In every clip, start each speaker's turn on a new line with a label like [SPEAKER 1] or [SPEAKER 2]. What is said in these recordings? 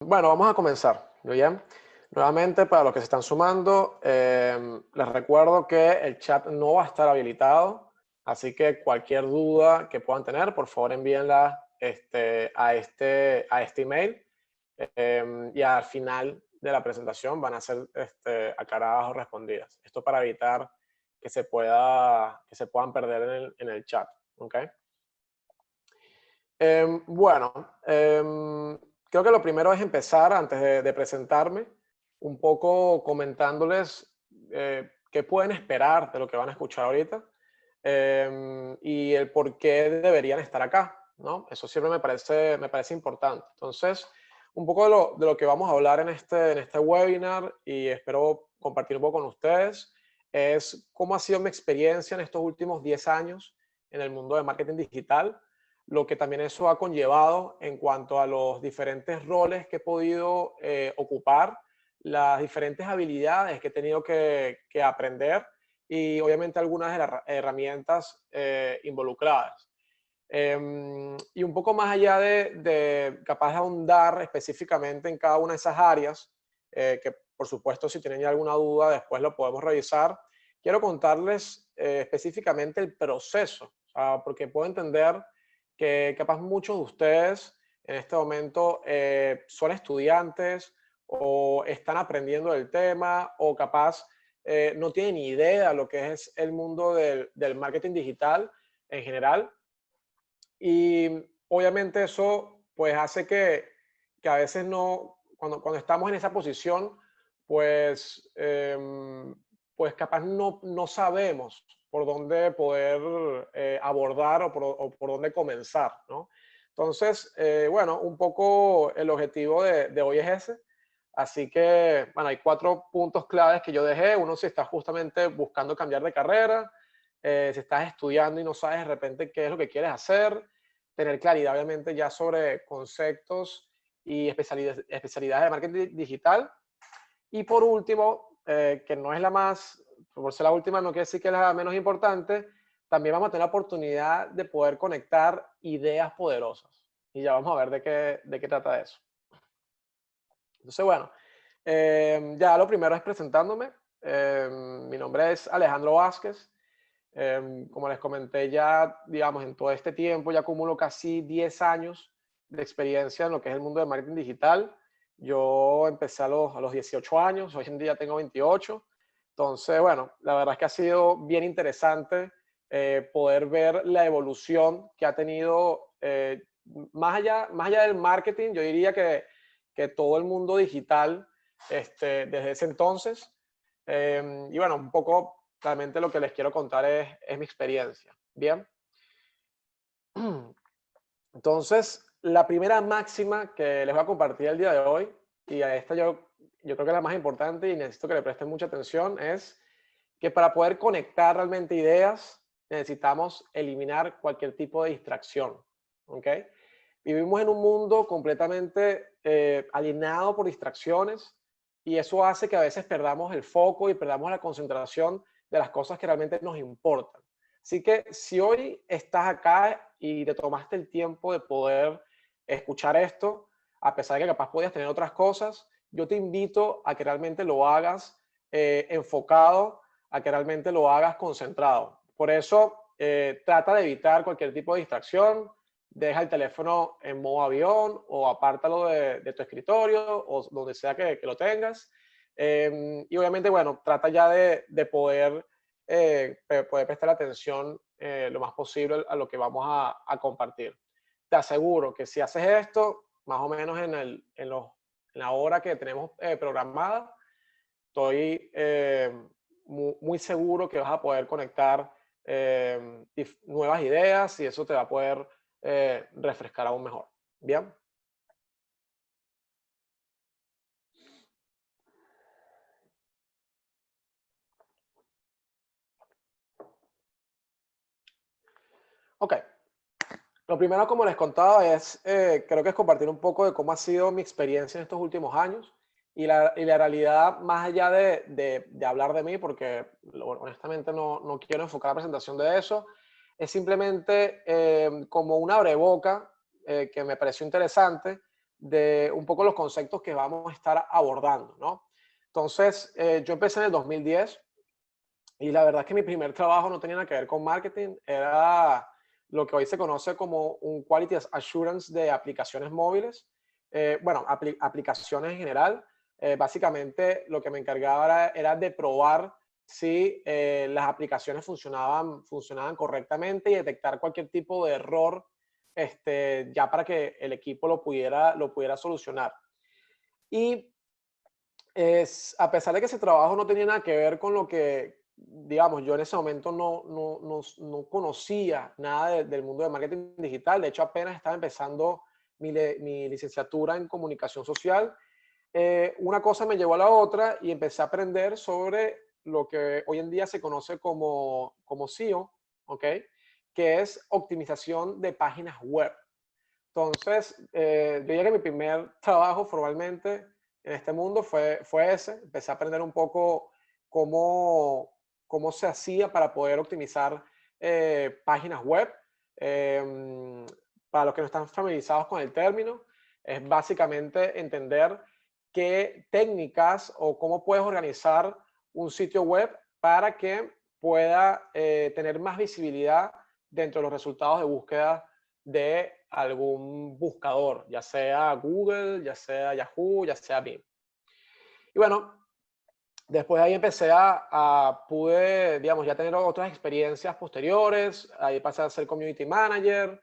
[SPEAKER 1] Bueno, vamos a comenzar. ¿Muy bien? Nuevamente, para los que se están sumando, les recuerdo que el chat no va a estar habilitado, así que cualquier duda que puedan tener, por favor envíenla a este email y al final de la presentación van a ser aclaradas o respondidas. Esto para evitar que se puedan perder en el chat. ¿Ok? Bueno, creo que lo primero es empezar, antes de presentarme, un poco comentándoles qué pueden esperar de lo que van a escuchar ahorita y el por qué deberían estar acá, ¿no? Eso siempre me parece importante. Entonces, un poco de lo que vamos a hablar en este webinar y espero compartir un poco con ustedes es cómo ha sido mi experiencia en estos últimos 10 años en el mundo de marketing digital, lo que también eso ha conllevado en cuanto a los diferentes roles que he podido ocupar, las diferentes habilidades que he tenido que aprender y obviamente algunas de las herramientas involucradas. Y un poco más allá de capaz de ahondar específicamente en cada una de esas áreas, que por supuesto si tienen ya alguna duda después lo podemos revisar, quiero contarles específicamente el proceso, o sea, porque puedo entender que capaz muchos de ustedes en este momento son estudiantes o están aprendiendo del tema o capaz no tienen ni idea de lo que es el mundo del marketing digital en general. Y obviamente eso pues hace que a veces no, cuando estamos en esa posición, pues, pues capaz no sabemos por dónde poder abordar o por dónde comenzar, ¿no? Entonces, bueno, un poco el objetivo de hoy es ese. Así que, bueno, hay 4 puntos claves que yo dejé. Uno, si estás justamente buscando cambiar de carrera, si estás estudiando y no sabes de repente qué es lo que quieres hacer, tener claridad obviamente ya sobre conceptos y especialidades de marketing digital. Y por último, que no es la más, por ser la última no quiere decir que es la menos importante, también vamos a tener la oportunidad de poder conectar ideas poderosas. Y ya vamos a ver de qué trata eso. Entonces, bueno, ya lo primero es presentándome. Mi nombre es Alejandro Vázquez. Como les comenté ya, digamos, en todo este tiempo ya acumulo casi 10 años de experiencia en lo que es el mundo de marketing digital. Yo empecé a los 18 años, hoy en día tengo 28. Entonces, bueno, la verdad es que ha sido bien interesante poder ver la evolución que ha tenido, más allá del marketing, yo diría que todo el mundo digital desde ese entonces. Y bueno, un poco realmente lo que les quiero contar es mi experiencia. Bien. Entonces, la primera máxima que les voy a compartir el día de hoy, y a esta yo creo que es la más importante y necesito que le presten mucha atención, es que para poder conectar realmente ideas necesitamos eliminar cualquier tipo de distracción. ¿Ok? Vivimos en un mundo completamente alienado por distracciones y eso hace que a veces perdamos el foco y perdamos la concentración de las cosas que realmente nos importan. Así que si hoy estás acá y te tomaste el tiempo de poder escuchar esto, a pesar de que capaz podías tener otras cosas, yo te invito a que realmente lo hagas enfocado, a que realmente lo hagas concentrado. Por eso, trata de evitar cualquier tipo de distracción, deja el teléfono en modo avión o apártalo de tu escritorio o donde sea que lo tengas. Y obviamente, bueno, trata ya de poder prestar atención lo más posible a lo que vamos a compartir. Te aseguro que si haces esto, más o menos en la hora que tenemos programada, estoy muy seguro que vas a poder conectar nuevas ideas y eso te va a poder refrescar aún mejor. Bien. Ok. Lo primero, como les contaba, creo que es compartir un poco de cómo ha sido mi experiencia en estos últimos años y la realidad, más allá de hablar de mí, porque honestamente no quiero enfocar la presentación de eso, es simplemente como una abreboca que me pareció interesante de un poco los conceptos que vamos a estar abordando, ¿no? Entonces, yo empecé en el 2010 y la verdad es que mi primer trabajo no tenía nada que ver con marketing, era lo que hoy se conoce como un Quality Assurance de aplicaciones móviles, bueno, aplicaciones en general. Básicamente lo que me encargaba era de probar si las aplicaciones funcionaban correctamente y detectar cualquier tipo de error ya para que el equipo lo pudiera solucionar. Y a pesar de que ese trabajo no tenía nada que ver con lo que, digamos, yo en ese momento no conocía nada del mundo de marketing digital. De hecho, apenas estaba empezando mi licenciatura en comunicación social. Una cosa me llevó a la otra y empecé a aprender sobre lo que hoy en día se conoce como SEO, ¿ok? Que es optimización de páginas web. Entonces, yo diría que mi primer trabajo formalmente en este mundo fue ese. Empecé a aprender un poco cómo se hacía para poder optimizar páginas web. Em, para los que no están familiarizados con el término, es básicamente entender qué técnicas o cómo puedes organizar un sitio web para que pueda tener más visibilidad dentro de los resultados de búsqueda de algún buscador, ya sea Google, ya sea Yahoo, ya sea Bing. Y bueno, después de ahí empecé pude, digamos, ya tener otras experiencias posteriores. Ahí pasé a ser community manager.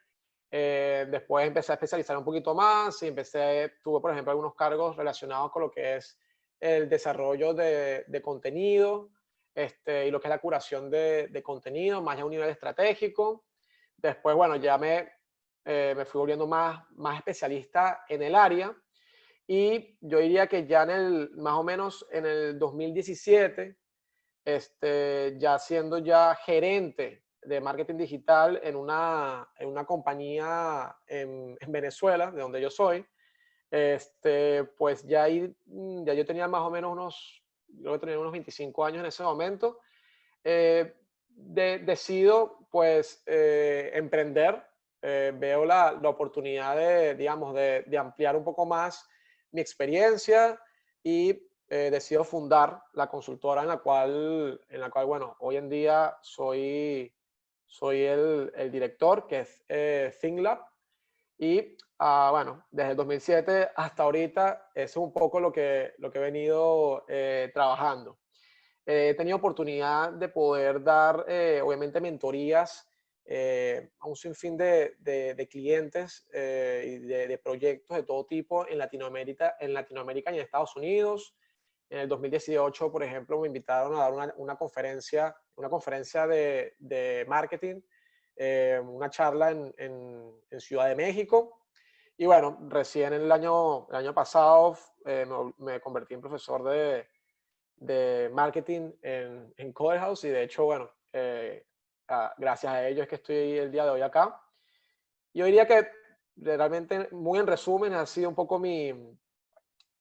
[SPEAKER 1] Después empecé a especializar un poquito más y tuve, por ejemplo, algunos cargos relacionados con lo que es el desarrollo de contenido, y lo que es la curación de contenido, más a un nivel estratégico. Después, bueno, ya me fui volviendo más especialista en el área y yo diría que ya más o menos en el 2017, ya siendo ya gerente de marketing digital en una compañía en Venezuela, de donde yo soy, pues ya ahí, ya yo tenía más o menos yo tenía unos 25 años en ese momento. Decido pues emprender. Veo la oportunidad digamos, de ampliar un poco más mi experiencia y decido fundar la consultora en la cual, bueno, hoy en día soy el director, que es ThinkLab. Y bueno, desde el 2007 hasta ahorita, eso es un poco lo que he venido trabajando. He tenido oportunidad de poder dar, obviamente, mentorías a un sinfín de clientes y de proyectos de todo tipo en Latinoamérica y en Estados Unidos. En el 2018, por ejemplo, me invitaron a dar una conferencia de marketing, una charla en Ciudad de México. Y bueno, recién el año pasado me convertí en profesor de marketing en Coderhouse y de hecho, bueno, gracias a ello es que estoy el día de hoy acá. Yo diría que realmente, muy en resumen, ha sido un poco mi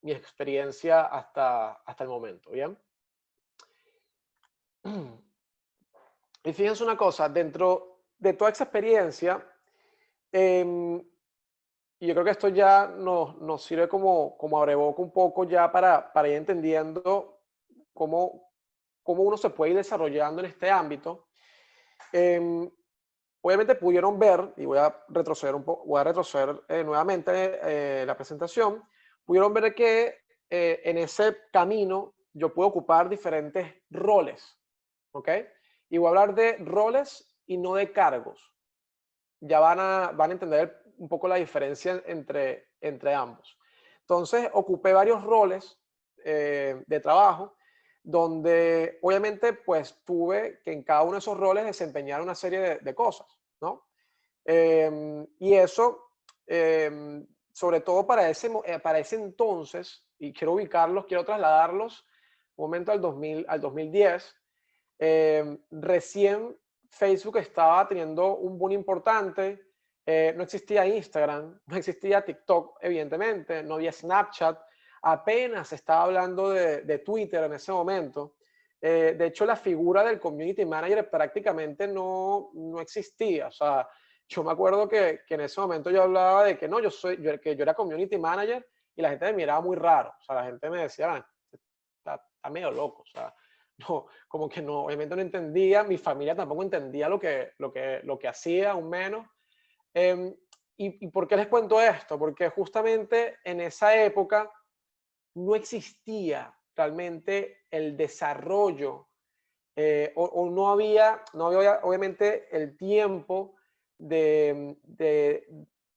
[SPEAKER 1] experiencia hasta el momento, ¿bien? Y fíjense una cosa, dentro de toda esa experiencia, y yo creo que esto ya nos sirve como abreboca un poco ya para ir entendiendo cómo uno se puede ir desarrollando en este ámbito. Em, Obviamente pudieron ver, y voy a retroceder nuevamente la presentación, pudieron ver que en ese camino yo puedo ocupar diferentes roles, ¿ok? Y voy a hablar de roles y no de cargos. Ya van a entender un poco la diferencia entre ambos. Entonces, ocupé varios roles de trabajo donde obviamente pues tuve que en cada uno de esos roles desempeñar una serie de cosas, ¿no? Y eso, sobre todo para ese entonces, y quiero ubicarlos, quiero trasladarlos un momento al 2010, recién Facebook estaba teniendo un boom importante, no existía Instagram, no existía TikTok, evidentemente, no había Snapchat, apenas se estaba hablando de Twitter en ese momento. De hecho, la figura del community manager prácticamente no existía. O sea, yo me acuerdo que en ese momento yo hablaba de que no, que yo era community manager y la gente me miraba muy raro. O sea, la gente me decía, "Ah, está medio loco". O sea, no, como que no, obviamente no entendía, mi familia tampoco entendía lo que hacía, aún menos. Em, ¿Y por qué les cuento esto? Porque justamente en esa época no existía realmente el desarrollo, o no había obviamente el tiempo de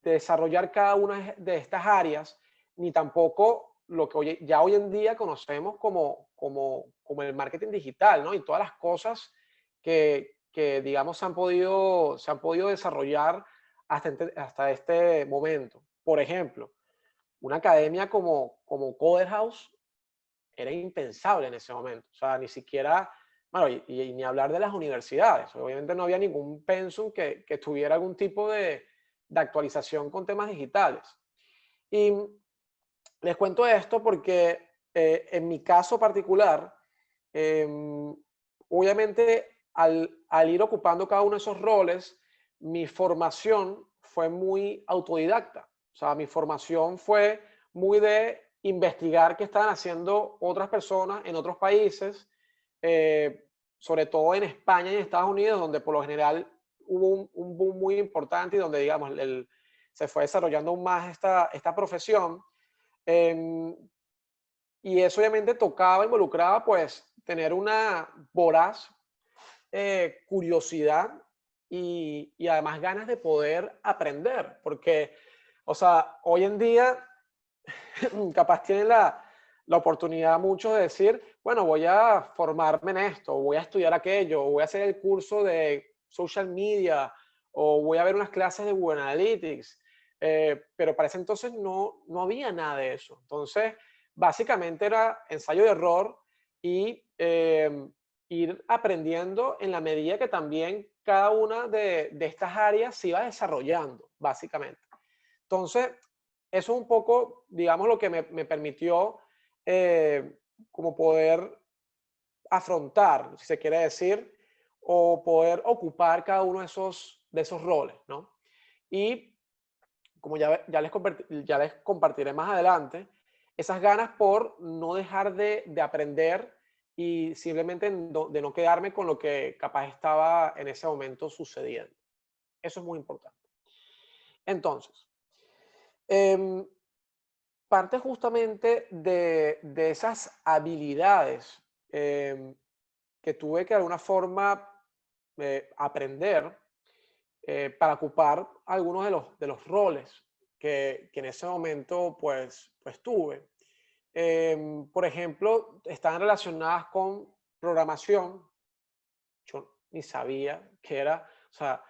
[SPEAKER 1] desarrollar cada una de estas áreas, ni tampoco lo que ya hoy en día conocemos como el marketing digital, ¿no? Y todas las cosas que digamos, se han podido desarrollar hasta este momento. Por ejemplo, una academia como Coder House era impensable en ese momento. O sea, ni siquiera, bueno, y ni hablar de las universidades. Obviamente no había ningún pensum que tuviera algún tipo de actualización con temas digitales. Y les cuento esto porque en mi caso particular, em, obviamente al ir ocupando cada uno de esos roles, mi formación fue muy autodidacta. O sea, mi formación fue muy de investigar qué estaban haciendo otras personas en otros países, eh, sobre todo en España y en Estados Unidos, donde por lo general hubo un boom muy importante y donde, digamos, se fue desarrollando aún más esta profesión. Em, y eso obviamente involucraba pues tener una voraz curiosidad y además ganas de poder aprender, porque, o sea, hoy en día capaz tienen la oportunidad muchos de decir, bueno, voy a formarme en esto, o voy a estudiar aquello, o voy a hacer el curso de social media, o voy a ver unas clases de Google Analytics, pero para ese entonces no había nada de eso. Entonces, básicamente era ensayo de error y ir aprendiendo en la medida que también cada una de estas áreas se iba desarrollando, básicamente. Entonces, eso es un poco, digamos, lo que me permitió como poder afrontar, si se quiere decir, o poder ocupar cada uno de esos roles, ¿no? Y como ya les compartiré más adelante, esas ganas por no dejar de aprender y simplemente de no quedarme con lo que capaz estaba en ese momento sucediendo. Eso es muy importante. Entonces, em, parte justamente de esas habilidades que tuve que de alguna forma aprender para ocupar algunos de los roles que en ese momento pues tuve. Por ejemplo, están relacionadas con programación. Yo ni sabía qué era, o sea,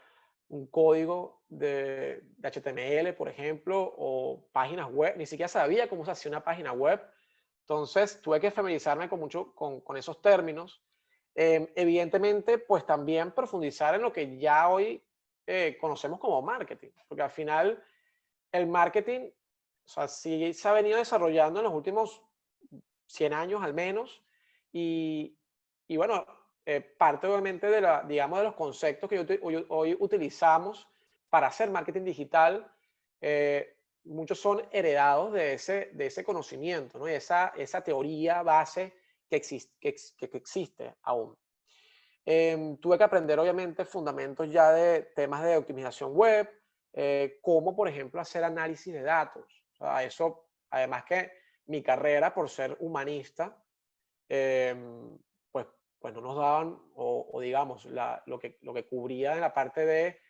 [SPEAKER 1] un código de HTML, por ejemplo, o páginas web. Ni siquiera sabía cómo se hacía una página web. Entonces, tuve que familiarizarme con esos términos. Evidentemente, pues también profundizar en lo que ya hoy conocemos como marketing, porque al final el marketing, o sea, sí se ha venido desarrollando en los últimos 100 años al menos, y bueno, parte obviamente digamos, de los conceptos que hoy utilizamos para hacer marketing digital, muchos son heredados de ese conocimiento, ¿no? Y esa teoría base que existe aún. Tuve que aprender obviamente fundamentos ya de temas de optimización web, como por ejemplo hacer análisis de datos. O sea, eso, además que mi carrera, por ser humanista, pues, pues no nos daban, o digamos, lo que cubría en la parte de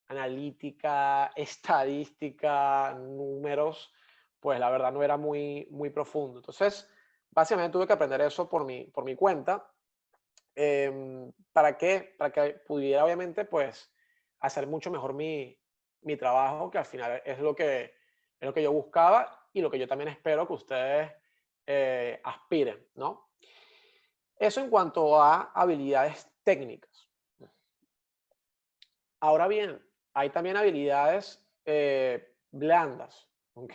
[SPEAKER 1] analítica, estadística, números, pues la verdad no era muy profundo. Entonces, básicamente tuve que aprender eso por mi cuenta. ¿Para qué? Para que pudiera obviamente pues hacer mucho mejor mi trabajo, que al final es lo que yo buscaba y lo que yo también espero que ustedes aspiren, ¿no? Eso en cuanto a habilidades técnicas. Ahora bien, hay también habilidades blandas, ¿ok?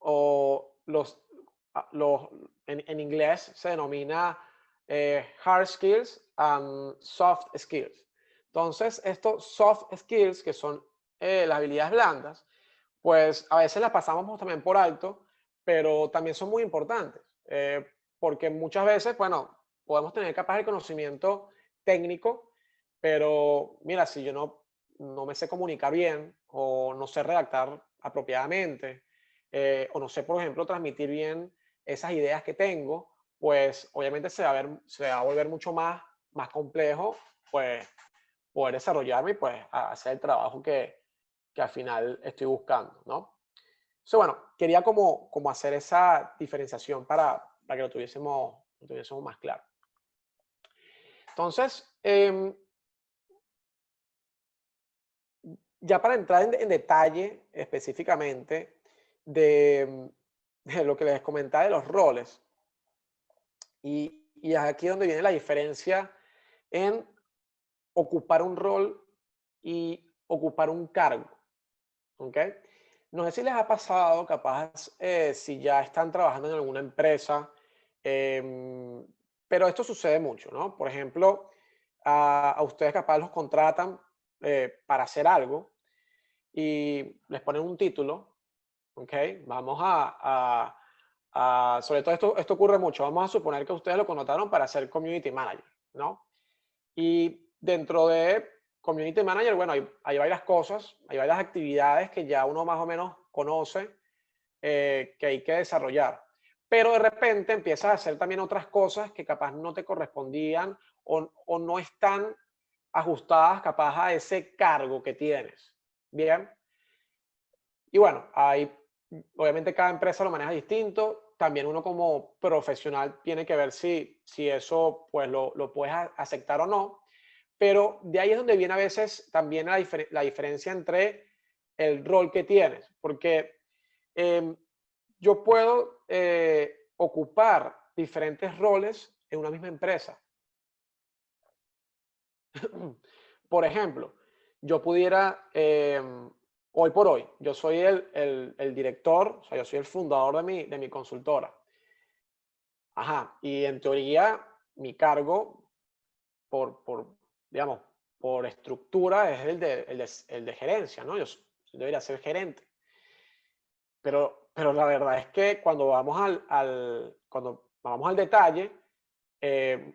[SPEAKER 1] O los en inglés se denomina hard skills and soft skills. Entonces, estos soft skills, que son las habilidades blandas, pues a veces las pasamos también por alto, pero también son muy importantes, porque muchas veces, bueno, podemos tener capaz el conocimiento técnico, pero mira, si yo no me sé comunicar bien o no sé redactar apropiadamente, o no sé, por ejemplo, transmitir bien esas ideas que tengo, pues obviamente se va a volver mucho más complejo, pues poder desarrollarme y pues hacer el trabajo que al final estoy buscando, ¿no? Entonces, bueno, quería como hacer esa diferenciación para que lo tuviésemos más claro. Entonces, ya para entrar en detalle específicamente de lo que les comentaba de los roles, y es aquí donde viene la diferencia en ocupar un rol y ocupar un cargo, ¿ok? No sé si les ha pasado, capaz, si ya están trabajando en alguna empresa, em, pero esto sucede mucho, ¿no? Por ejemplo, a ustedes capaz los contratan para hacer algo y les ponen un título, ¿ok? Vamos sobre todo esto ocurre mucho, vamos a suponer que ustedes lo contrataron para ser community manager, ¿no? Y dentro de community manager, bueno, hay varias cosas, hay varias actividades que ya uno más o menos conoce, que hay que desarrollar. Pero de repente empiezas a hacer también otras cosas que capaz no te correspondían o no están ajustadas capaz a ese cargo que tienes. Bien. Y bueno, obviamente cada empresa lo maneja distinto. También uno como profesional tiene que ver si eso pues lo puedes aceptar o no. Pero de ahí es donde viene a veces también la diferencia entre el rol que tienes. Porque em, yo puedo ocupar diferentes roles en una misma empresa. Por ejemplo, yo pudiera, hoy por hoy, yo soy el director, o sea, yo soy el fundador de mi consultora. Ajá, y en teoría, mi cargo, digamos, por estructura, es el de gerencia, ¿no? Yo debería ser gerente. Pero la verdad es que cuando vamos al detalle, eh,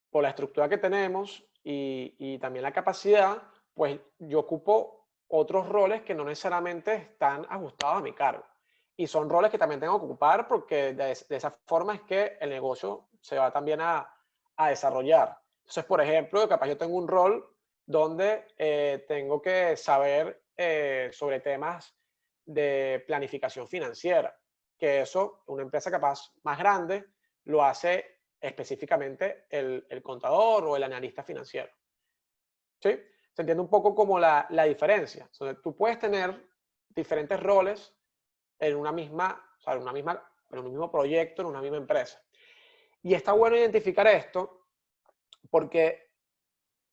[SPEAKER 1] por la estructura que tenemos y también la capacidad, pues yo ocupo otros roles que no necesariamente están ajustados a mi cargo. Y son roles que también tengo que ocupar porque de esa forma es que el negocio se va también a desarrollar. Entonces, por ejemplo, capaz yo tengo un rol donde tengo que saber sobre temas de planificación financiera, que eso, una empresa capaz más grande, lo hace específicamente el contador o el analista financiero. ¿Sí? Se entiende un poco como la diferencia. Entonces, tú puedes tener diferentes roles en una misma, o sea, en un mismo proyecto, en una misma empresa. Y está bueno identificar esto porque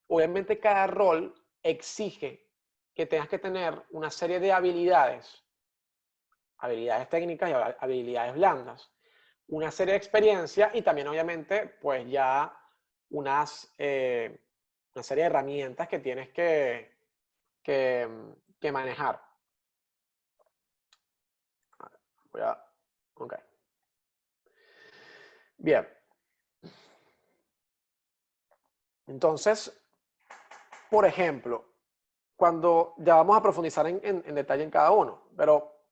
[SPEAKER 1] obviamente cada rol exige que tengas que tener una serie de habilidades técnicas y habilidades blandas, una serie de experiencia y también obviamente pues ya una serie de herramientas que tienes que manejar. Ok. Bien. Entonces, por ejemplo, cuando ya vamos a profundizar en detalle en cada uno, pero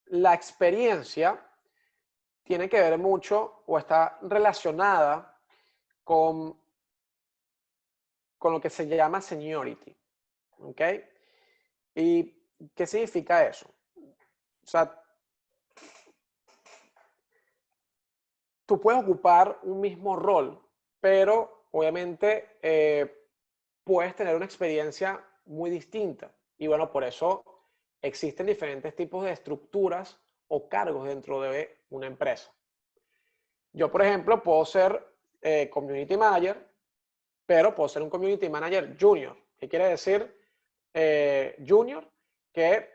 [SPEAKER 1] la experiencia tiene que ver mucho o está relacionada con, con lo que se llama seniority. ¿Ok? ¿Y qué significa eso? O sea, tú puedes ocupar un mismo rol, pero obviamente puedes tener una experiencia muy distinta. Y bueno, por eso existen diferentes tipos de estructuras o cargos dentro de una empresa. Yo, por ejemplo, puedo ser community manager, pero puedo ser un community manager junior. ¿Qué quiere decir junior? Que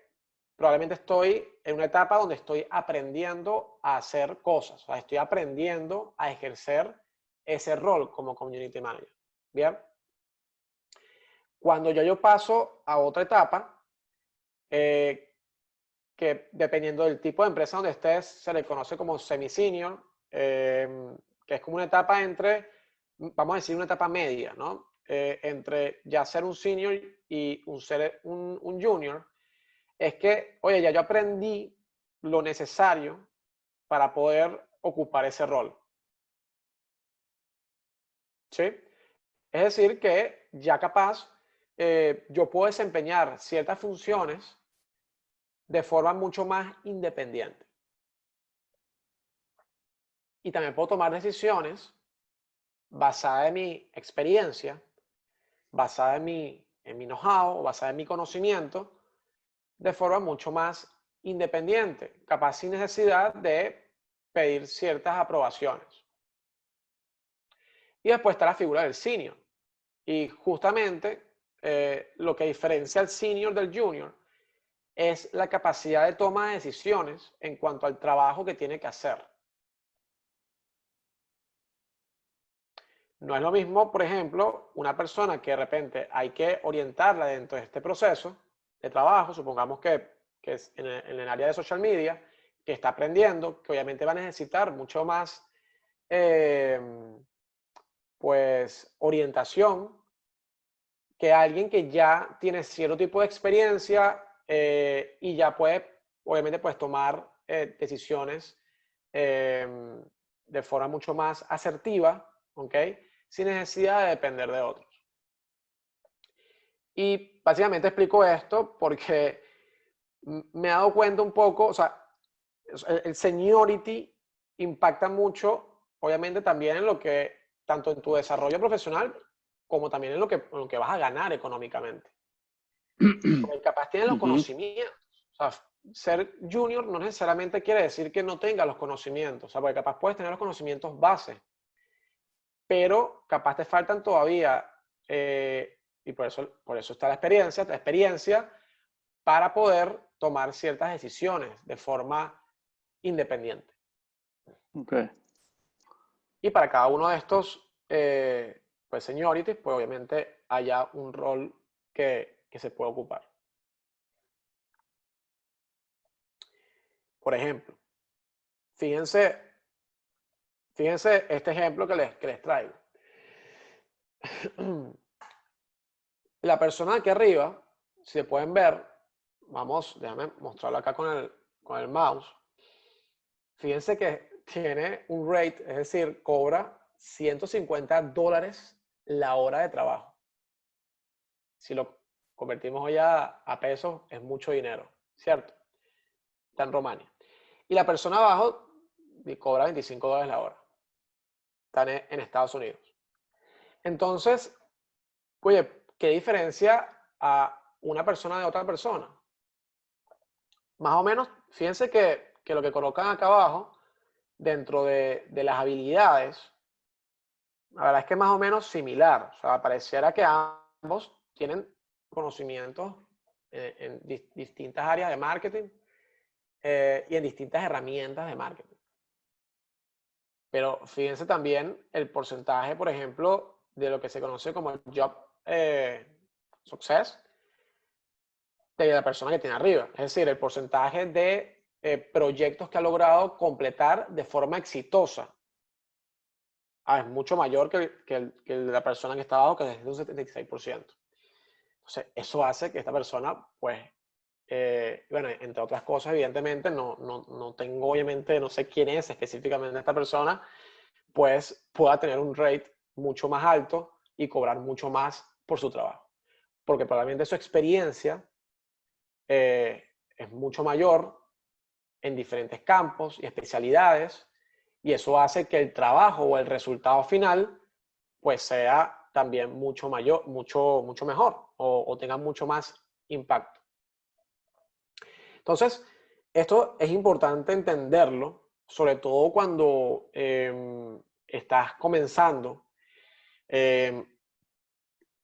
[SPEAKER 1] probablemente estoy en una etapa donde estoy aprendiendo a hacer cosas, o sea, estoy aprendiendo a ejercer ese rol como community manager. ¿Bien? Cuando yo paso a otra etapa, que dependiendo del tipo de empresa donde estés, se le conoce como semi-senior, que es como una etapa entre, vamos a decir, una etapa media, ¿no? Entre ya ser un senior y ser un junior, es que, oye, ya yo aprendí lo necesario para poder ocupar ese rol. ¿Sí? Es decir, que ya capaz yo puedo desempeñar ciertas funciones de forma mucho más independiente. Y también puedo tomar decisiones basadas en mi experiencia, basadas en mi know-how, basadas en mi conocimiento, de forma mucho más independiente, capaz sin necesidad de pedir ciertas aprobaciones. Y después está la figura del senior. Y justamente lo que diferencia al senior del junior es la capacidad de toma de decisiones en cuanto al trabajo que tiene que hacer. No es lo mismo, por ejemplo, una persona que de repente hay que orientarla dentro de este proceso de trabajo, supongamos que es en el área de social media, que está aprendiendo, que obviamente va a necesitar mucho más pues orientación que alguien que ya tiene cierto tipo de experiencia y ya puede, obviamente, pues tomar decisiones de forma mucho más asertiva, ¿ok? Sin necesidad de depender de otros. Y básicamente explico esto porque me he dado cuenta un poco, o sea, el seniority impacta mucho, obviamente, también en lo que, tanto en tu desarrollo profesional, como también en lo que vas a ganar económicamente. Porque capaz tienes los conocimientos. O sea, ser junior no necesariamente quiere decir que no tenga los conocimientos. O sea, porque capaz puedes tener los conocimientos base, pero capaz te faltan todavía, y por eso está la experiencia para poder tomar ciertas decisiones de forma independiente.
[SPEAKER 2] Okay.
[SPEAKER 1] Y para cada uno de estos, pues, seniorities, pues obviamente haya un rol que se puede ocupar. Por ejemplo, fíjense este ejemplo que les traigo. La persona de aquí arriba, si se pueden ver, déjame mostrarlo acá con el mouse. Fíjense que tiene un rate, es decir, cobra $150 la hora de trabajo. Si lo convertimos hoy a pesos, es mucho dinero, ¿cierto? Está en Rumania. Y la persona abajo cobra $25 la hora. Están en Estados Unidos. Entonces, oye, ¿qué diferencia a una persona de otra persona? Más o menos, fíjense que lo que colocan acá abajo, dentro de las habilidades, la verdad es que es más o menos similar. O sea, pareciera que ambos tienen conocimientos en distintas áreas de marketing y en distintas herramientas de marketing. Pero fíjense también el porcentaje, por ejemplo, de lo que se conoce como el job success de la persona que tiene arriba. Es decir, el porcentaje de proyectos que ha logrado completar de forma exitosa. Es mucho mayor que la persona que está abajo, que es de un 76%. Entonces, eso hace que esta persona, pues, bueno, entre otras cosas, evidentemente, no tengo, obviamente, no sé quién es específicamente esta persona, pues pueda tener un rate mucho más alto y cobrar mucho más por su trabajo. Porque probablemente su experiencia es mucho mayor en diferentes campos y especialidades, y eso hace que el trabajo o el resultado final pues sea también mucho mayor, mucho mejor o tenga mucho más impacto. Entonces, esto es importante entenderlo, sobre todo cuando estás comenzando,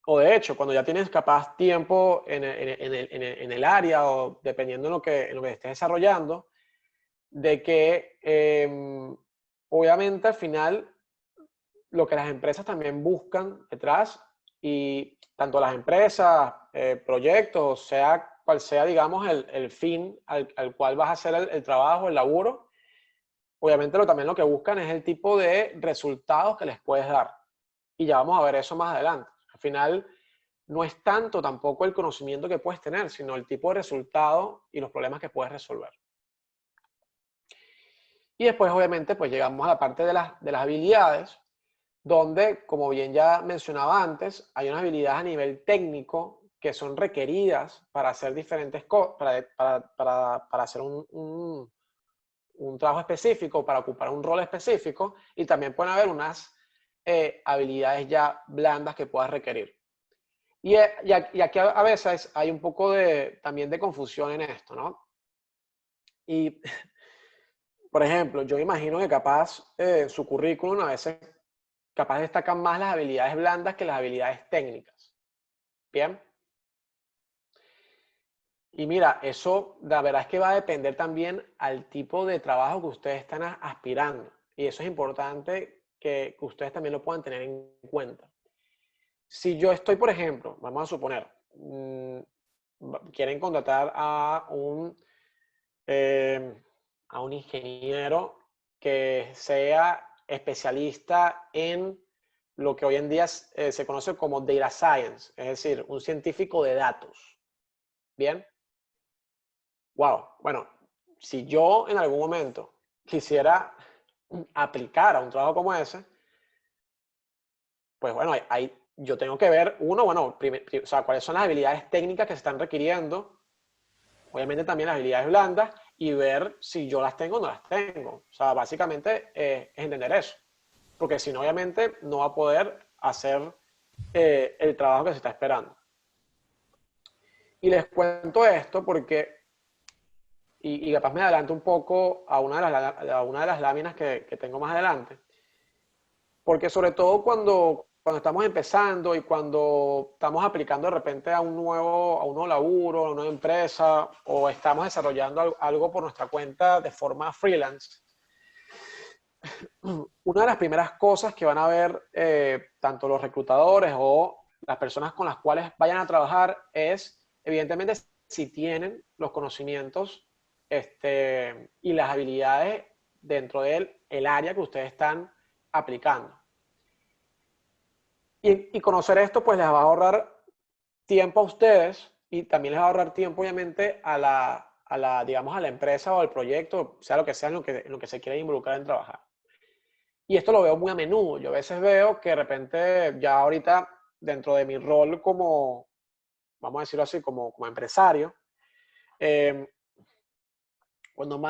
[SPEAKER 1] o de hecho, cuando ya tienes capaz tiempo en el área o dependiendo en lo que estés desarrollando, de que obviamente al final lo que las empresas también buscan detrás, y tanto las empresas, proyectos, sea cual sea, digamos, el fin al cual vas a hacer el trabajo, el laburo, obviamente también lo que buscan es el tipo de resultados que les puedes dar. Y ya vamos a ver eso más adelante. Al final, no es tanto tampoco el conocimiento que puedes tener, sino el tipo de resultado y los problemas que puedes resolver. Y después, obviamente, pues llegamos a la parte de las habilidades, donde, como bien ya mencionaba antes, hay unas habilidades a nivel técnico que son requeridas para hacer diferentes cosas, para hacer un trabajo específico, para ocupar un rol específico, y también pueden haber unas habilidades ya blandas que puedas requerir. Y aquí a veces hay un poco también de confusión en esto, ¿no? Y, por ejemplo, yo imagino que capaz en su currículum a veces capaz destacan más las habilidades blandas que las habilidades técnicas. ¿Bien? Y mira, eso la verdad es que va a depender también al tipo de trabajo que ustedes están aspirando. Y eso es importante que ustedes también lo puedan tener en cuenta. Si yo estoy, por ejemplo, vamos a suponer, quieren contratar a un ingeniero que sea especialista en lo que hoy en día se conoce como data science, es decir, un científico de datos. ¿Bien? Wow. Bueno, si yo en algún momento quisiera aplicar a un trabajo como ese, pues bueno, yo tengo que ver, bueno, o sea, cuáles son las habilidades técnicas que se están requiriendo, obviamente también las habilidades blandas, y ver si yo las tengo o no las tengo. O sea, básicamente es entender eso. Porque si no, obviamente no va a poder hacer el trabajo que se está esperando. Y les cuento esto porque, y capaz me adelanto un poco a una de las láminas que tengo más adelante, porque sobre todo cuando estamos empezando y cuando estamos aplicando de repente a un nuevo laburo, a una nueva empresa, o estamos desarrollando algo por nuestra cuenta de forma freelance, una de las primeras cosas que van a ver tanto los reclutadores o las personas con las cuales vayan a trabajar es, evidentemente, si tienen los conocimientos y las habilidades dentro del área que ustedes están aplicando. Y conocer esto pues les va a ahorrar tiempo a ustedes y también les va a ahorrar tiempo obviamente digamos, a la empresa o al proyecto, sea lo que sea en lo que se quiera involucrar en trabajar. Y esto lo veo muy a menudo. Yo a veces veo que de repente ya ahorita dentro de mi rol como, vamos a decirlo así, como empresario, cuando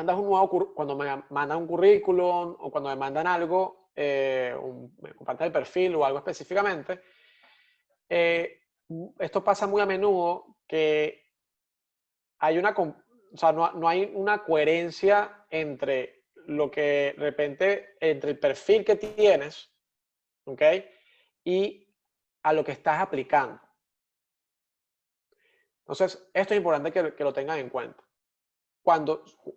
[SPEAKER 1] cuando me mandan un currículum o cuando me mandan algo, me comparten el perfil o algo específicamente, esto pasa muy a menudo que hay o sea, no hay una coherencia entre lo que de repente, entre el perfil que tienes, ¿ok? Y a lo que estás aplicando. Entonces, esto es importante que lo tengan en cuenta.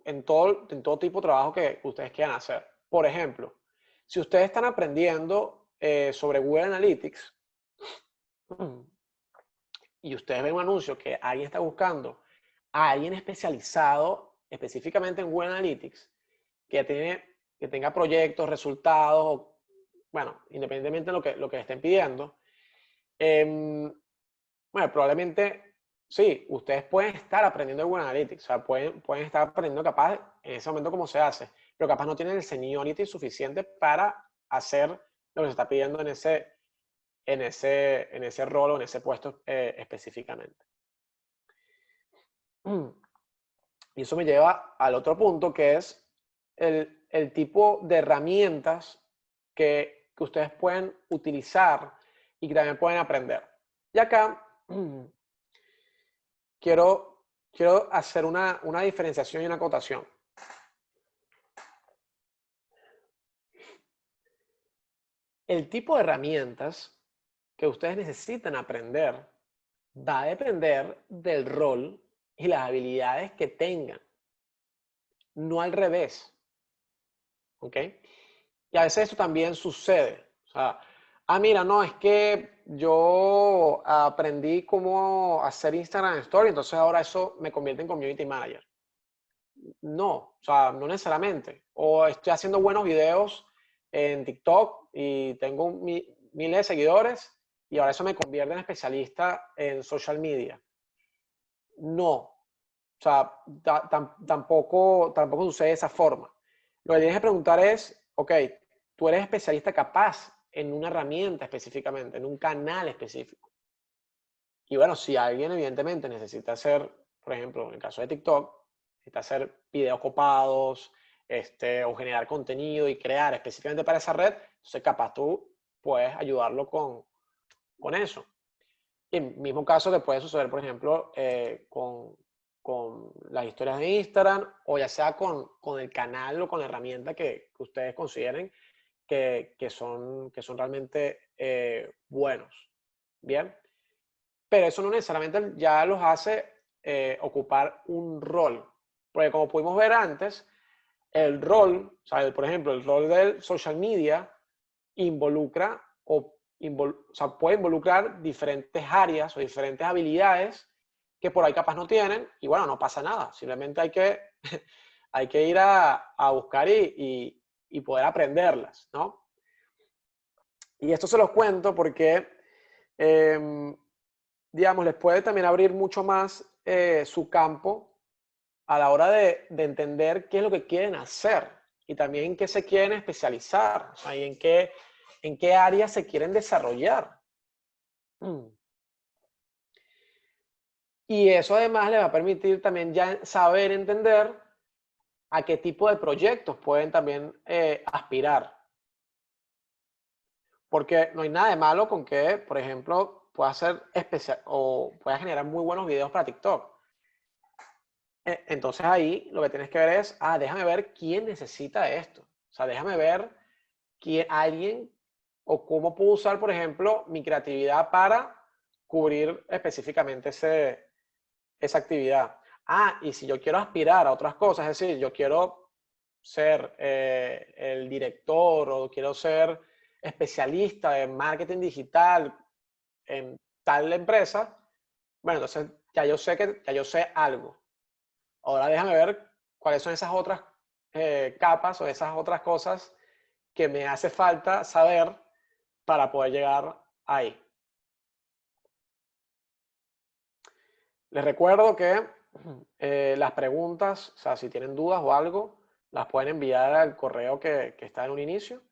[SPEAKER 1] En todo tipo de trabajo que ustedes quieran hacer. Por ejemplo, si ustedes están aprendiendo sobre Google Analytics y ustedes ven un anuncio que alguien está buscando a alguien especializado específicamente en Google Analytics, que tenga proyectos, resultados, bueno, independientemente de lo que le estén pidiendo, bueno, probablemente sí, ustedes pueden estar aprendiendo de Google Analytics, o sea, pueden estar aprendiendo capaz en ese momento cómo se hace, pero capaz no tienen el seniority suficiente para hacer lo que se está pidiendo en ese rol o en ese puesto específicamente. Y eso me lleva al otro punto, que es el tipo de herramientas que ustedes pueden utilizar y que también pueden aprender. Y acá quiero hacer una diferenciación y una acotación. El tipo de herramientas que ustedes necesitan aprender va a depender del rol y las habilidades que tengan, no al revés. ¿Ok? Y a veces esto también sucede. O sea, Ah, mira, no, es que yo aprendí cómo hacer Instagram Story, entonces ahora eso me convierte en Community Manager. No, o sea, no necesariamente. O estoy haciendo buenos videos en TikTok y tengo miles de seguidores y ahora eso me convierte en especialista en social media. No, o sea, tampoco sucede de esa forma. Lo que tienes que preguntar es, ok, tú eres especialista capaz en una herramienta específicamente, en un canal específico. Y bueno, si alguien evidentemente necesita hacer, por ejemplo, en el caso de TikTok, necesita hacer videos copados, o generar contenido y crear específicamente para esa red, entonces capaz tú puedes ayudarlo con eso. Y en el mismo caso te puede suceder, por ejemplo, con las historias de Instagram o ya sea con el canal o con la herramienta que ustedes consideren que son realmente buenos. Bien. Pero eso no necesariamente ya los hace ocupar un rol. Porque como pudimos ver antes, el rol, o sea, por ejemplo, el rol del social media involucra o sea, puede involucrar diferentes áreas o diferentes habilidades que por ahí capaz no tienen y bueno, no pasa nada. Simplemente hay que, hay que ir a buscar y poder aprenderlas, ¿no? Y esto se los cuento porque digamos, les puede también abrir mucho más su campo a la hora de entender qué es lo que quieren hacer y también en qué se quieren especializar, o sea, y en qué áreas se quieren desarrollar. Mm. Y eso además les va a permitir también ya saber entender a qué tipo de proyectos pueden también aspirar. Porque no hay nada de malo con que, por ejemplo, pueda hacer especial o pueda generar muy buenos videos para TikTok. Entonces ahí lo que tienes que ver es, déjame ver quién necesita esto. O sea, déjame ver alguien o cómo puedo usar, por ejemplo, mi creatividad para cubrir específicamente esa actividad. Y si yo quiero aspirar a otras cosas, es decir, yo quiero ser el director o quiero ser especialista en marketing digital en tal empresa, bueno, entonces ya yo sé algo. Ahora déjame ver cuáles son esas otras capas o esas otras cosas que me hace falta saber para poder llegar ahí. Les recuerdo que las preguntas, o sea, si tienen dudas o algo, las pueden enviar al correo que está en un inicio.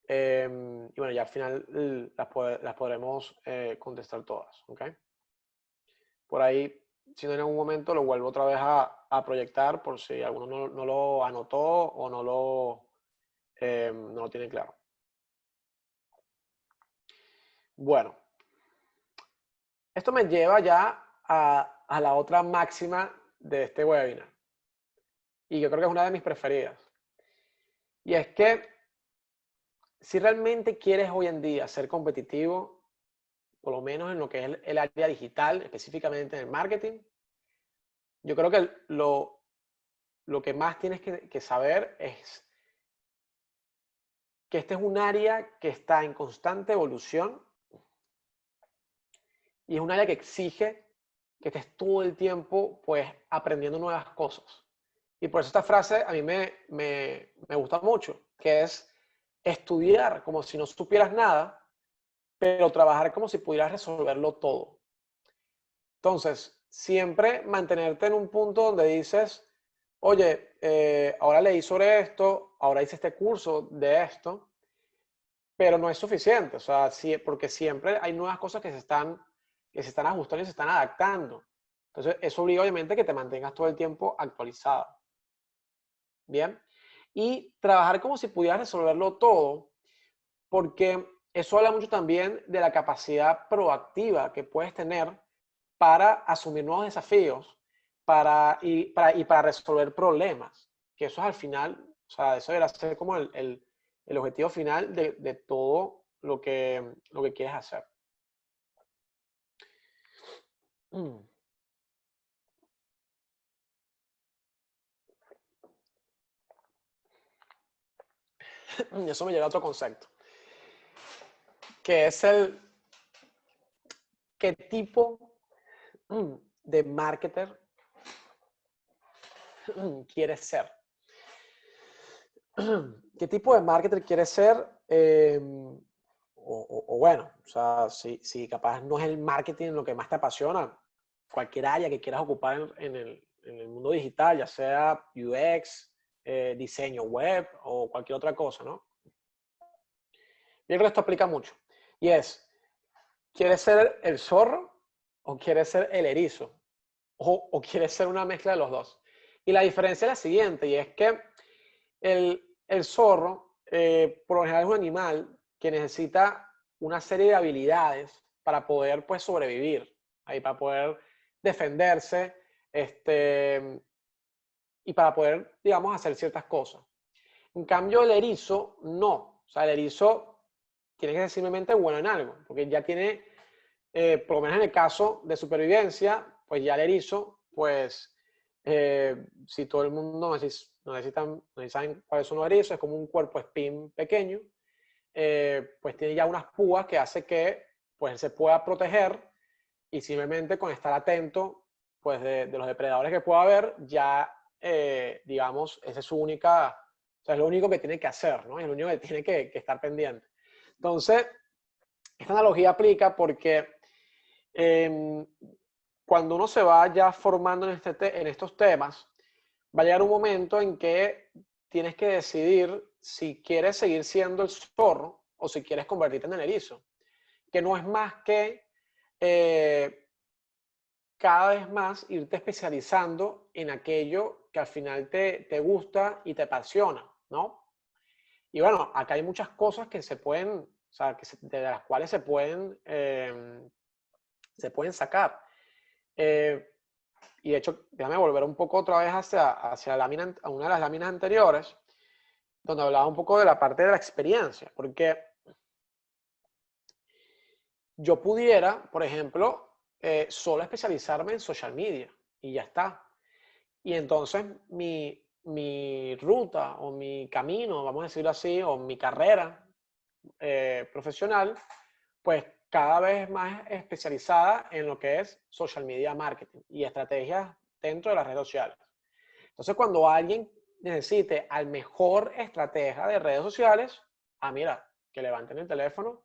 [SPEAKER 1] Y bueno, ya al final las podremos contestar todas. ¿Okay? Por ahí, si no en algún momento, lo vuelvo otra vez a proyectar por si alguno no lo anotó o no lo tiene claro. Bueno, esto me lleva ya a la otra máxima de este webinar. Y yo creo que es una de mis preferidas. Y es que si realmente quieres hoy en día ser competitivo, por lo menos en lo que es el área digital, específicamente en el marketing, yo creo que lo que más tienes que saber es que este es un área que está en constante evolución y es un área que exige que estés todo el tiempo pues aprendiendo nuevas cosas. Y por eso esta frase a mí me gusta mucho, que es estudiar como si no supieras nada, pero trabajar como si pudieras resolverlo todo. Entonces, siempre mantenerte en un punto donde dices, oye, ahora leí sobre esto, ahora hice este curso de esto, pero no es suficiente, o sea, sí, porque siempre hay nuevas cosas que se están ajustando y se están adaptando. Entonces, eso obliga obviamente que te mantengas todo el tiempo actualizado. Bien. Y trabajar como si pudieras resolverlo todo, porque eso habla mucho también de la capacidad proactiva que puedes tener para asumir nuevos desafíos y para resolver problemas. Que eso es al final, o sea, eso debería ser como el objetivo final de todo lo que quieres hacer. Mm. Eso me lleva a otro concepto. que es qué tipo de marketer quieres ser. ¿Qué tipo de marketer quieres ser? O bueno, o sea, si capaz no es el marketing lo que más te apasiona, cualquier área que quieras ocupar en el mundo digital, ya sea UX, diseño web o cualquier otra cosa, ¿no? Yo creo que esto aplica mucho. Y es, ¿quieres ser el zorro o quieres ser el erizo? O quieres ser una mezcla de los dos. Y la diferencia es la siguiente, y es que el zorro, por lo general, es un animal que necesita una serie de habilidades para poder, pues, sobrevivir, ahí, para poder defenderse, y para poder, digamos, hacer ciertas cosas. En cambio, el erizo, no. O sea, el erizo tiene que ser simplemente bueno en algo, porque ya tiene, por lo menos en el caso de supervivencia, pues ya el erizo, pues, si todo el mundo no saben cuáles son los erizos, es como un cuerpo espín pequeño, pues tiene ya unas púas que hace que, pues, se pueda proteger, y simplemente con estar atento, pues, de los depredadores que pueda haber, ya, digamos, esa es su única, o sea, es lo único que tiene que hacer, ¿no? Es lo único que tiene que estar pendiente. Entonces, esta analogía aplica porque cuando uno se va ya formando en estos temas, va a llegar un momento en que tienes que decidir si quieres seguir siendo el zorro o si quieres convertirte en el erizo, que no es más que cada vez más irte especializando en aquello que al final te gusta y te apasiona, ¿no? Y bueno, acá hay muchas cosas que se pueden, o sea, de las cuales se pueden sacar. Y de hecho, déjame volver un poco otra vez hacia una de las láminas anteriores, donde hablaba un poco de la parte de la experiencia, porque yo pudiera, por ejemplo, solo especializarme en social media y ya está. Y entonces mi ruta o mi camino, vamos a decirlo así, o mi carrera profesional, pues cada vez más especializada en lo que es social media marketing y estrategias dentro de las redes sociales. Entonces, cuando alguien necesite al mejor estratega de redes sociales, mira, que levanten el teléfono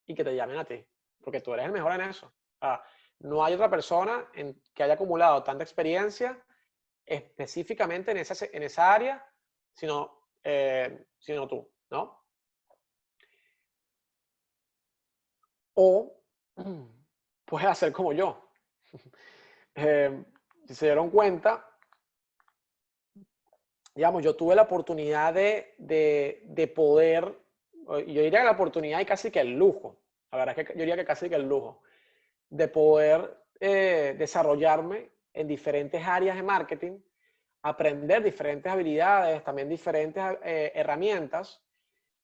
[SPEAKER 1] y que te llamen a ti, porque tú eres el mejor en eso. No hay otra persona que haya acumulado tanta experiencia específicamente en esa área, sino tú, ¿no? O puedes hacer como yo. Si se dieron cuenta, digamos, yo tuve la oportunidad de poder, yo diría que la oportunidad y casi que el lujo, la verdad es que yo diría que casi que el lujo, de poder desarrollarme en diferentes áreas de marketing, aprender diferentes habilidades, también diferentes herramientas,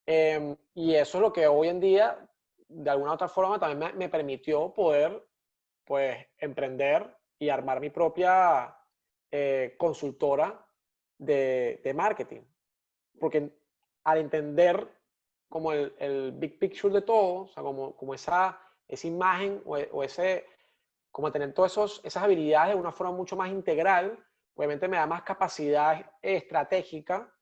[SPEAKER 1] y eso es lo que hoy en día, de alguna u otra forma, también me permitió poder, pues, emprender y armar mi propia consultora de marketing. Porque al entender como el big picture de todo, o sea, como esa imagen o ese, como tener todas esas habilidades de una forma mucho más integral, obviamente me da más capacidad estratégica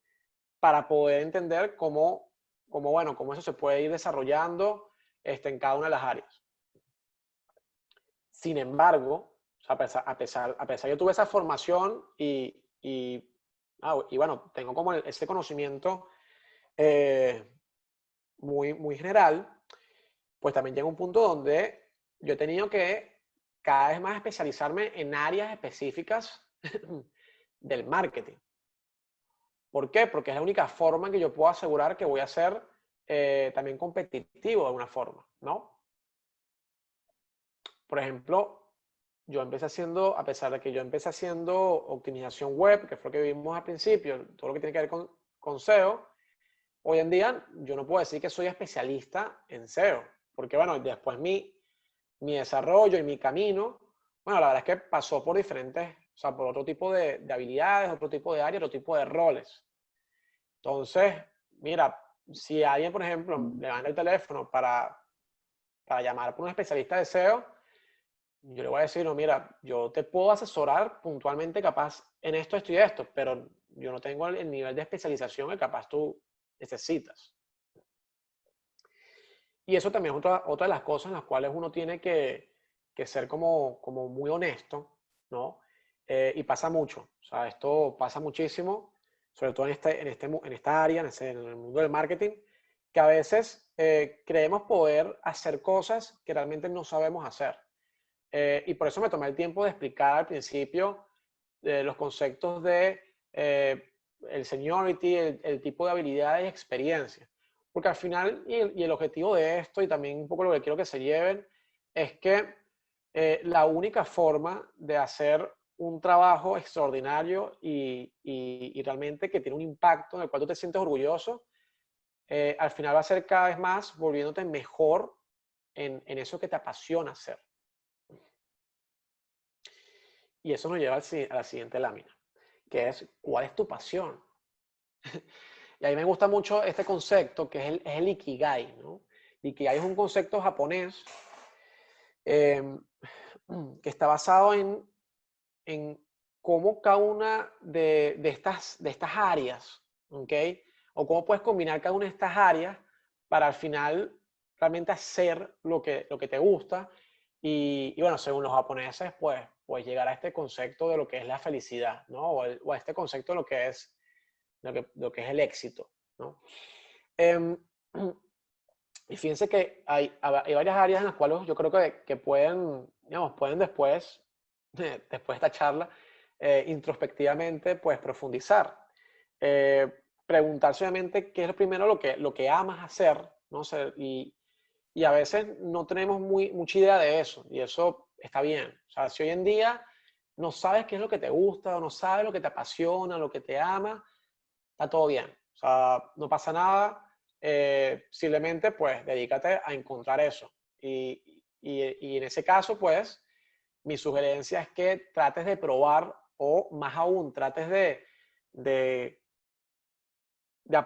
[SPEAKER 1] para poder entender bueno, cómo eso se puede ir desarrollando en cada una de las áreas. Sin embargo, a pesar yo tuve esa formación y bueno, tengo como ese conocimiento muy general, pues también llega un punto donde yo he tenido que cada vez más especializarme en áreas específicas del marketing. ¿Por qué? Porque es la única forma en que yo puedo asegurar que voy a ser también competitivo de alguna forma, ¿no? Por ejemplo, a pesar de que yo empecé haciendo optimización web, que fue lo que vimos al principio, todo lo que tiene que ver con SEO, hoy en día yo no puedo decir que soy especialista en SEO, porque bueno, después mi desarrollo y mi camino, bueno, la verdad es que pasó por diferentes, o sea, por otro tipo de habilidades, otro tipo de áreas, otro tipo de roles. Entonces, mira, si alguien, por ejemplo, levanta el teléfono para llamar por un especialista de SEO, yo le voy a decir, no, mira, yo te puedo asesorar puntualmente capaz en esto, esto y esto, pero yo no tengo el nivel de especialización que capaz tú necesitas. Y eso también es otra de las cosas en las cuales uno tiene que ser como muy honesto, ¿no? Y pasa mucho, o sea, esto pasa muchísimo, sobre todo en esta área, en el mundo del marketing, que a veces creemos poder hacer cosas que realmente no sabemos hacer. Y por eso me tomé el tiempo de explicar al principio los conceptos de el seniority, el tipo de habilidades y experiencia. Porque al final, y el objetivo de esto, y también un poco lo que quiero que se lleven, es que la única forma de hacer un trabajo extraordinario y realmente que tiene un impacto en el cual tú te sientes orgulloso, al final va a ser cada vez más volviéndote mejor en eso que te apasiona hacer. Y eso nos lleva a la siguiente lámina, que es, ¿cuál es tu pasión? Y a mí me gusta mucho este concepto, que es el Ikigai, ¿no? Ikigai es un concepto japonés eh, que está basado en cómo cada una de estas áreas, ¿ok? O cómo puedes combinar cada una de estas áreas para al final realmente hacer lo que te gusta. Y bueno, según los japoneses, pues llegar a este concepto de lo que es la felicidad, ¿no? O a este concepto de lo que es el éxito, ¿no? Y fíjense que hay varias áreas en las cuales yo creo que pueden, digamos, pueden después, después de esta charla, introspectivamente, pues profundizar. Preguntarse obviamente qué es primero lo que amas hacer, ¿no? Y a veces no tenemos mucha idea de eso, y eso está bien. O sea, si hoy en día no sabes qué es lo que te gusta, o no sabes lo que te apasiona, lo que te ama, está todo bien. O sea, no pasa nada. Simplemente, pues, dedícate a encontrar eso. Y en ese caso, pues, mi sugerencia es que trates de probar o, más aún, trates de, de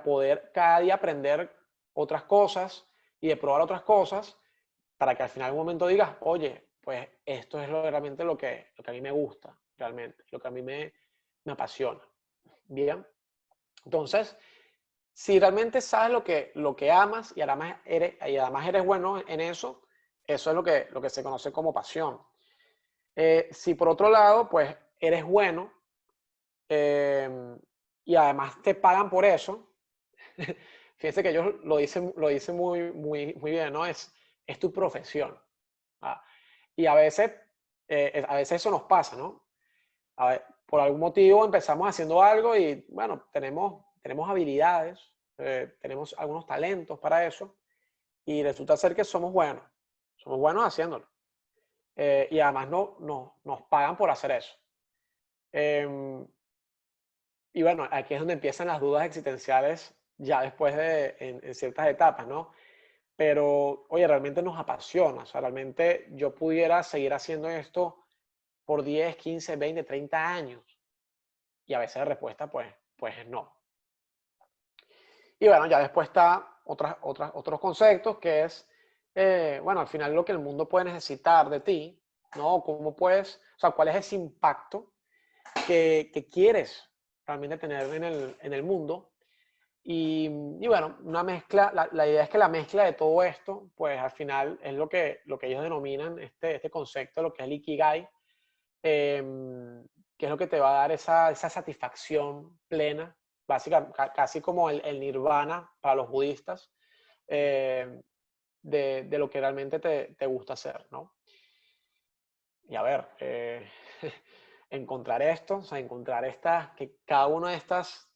[SPEAKER 1] poder cada día aprender otras cosas y de probar otras cosas para que al final en un momento digas, oye, pues esto es realmente lo que a mí me gusta, realmente, lo que a mí me apasiona. Bien, entonces, si realmente sabes lo que amas y además eres bueno en eso, eso es lo que se conoce como pasión. Si por otro lado, pues eres bueno eh, y además te pagan por eso, fíjense que ellos lo dicen muy bien, ¿no? Es tu profesión. ¿Ah? Y a veces eso nos pasa, ¿no? A ver, por algún motivo empezamos haciendo algo y, bueno, tenemos habilidades, tenemos algunos talentos para eso y resulta ser que somos buenos haciéndolo. Y además nos pagan por hacer eso. Em, y bueno, aquí es donde empiezan las dudas existenciales ya después en ciertas etapas, ¿no? Pero, oye, realmente nos apasiona, o sea, realmente yo pudiera seguir haciendo esto por 10, 15, 20, 30 años. Y a veces la respuesta, pues es no. Y bueno, ya después está otros conceptos que es, bueno, al final lo que el mundo puede necesitar de ti, ¿no? ¿Cómo puedes, o sea, cuál es ese impacto que quieres realmente tener en el mundo? Y bueno, una mezcla, la idea es que la mezcla de todo esto, pues al final es lo que ellos denominan este concepto, lo que es el Ikigai, que es lo que te va a dar esa satisfacción plena, casi como el nirvana para los budistas, de lo que realmente te gusta hacer, ¿no? Y a ver, encontrar esto, o sea, encontrar que cada uno de estos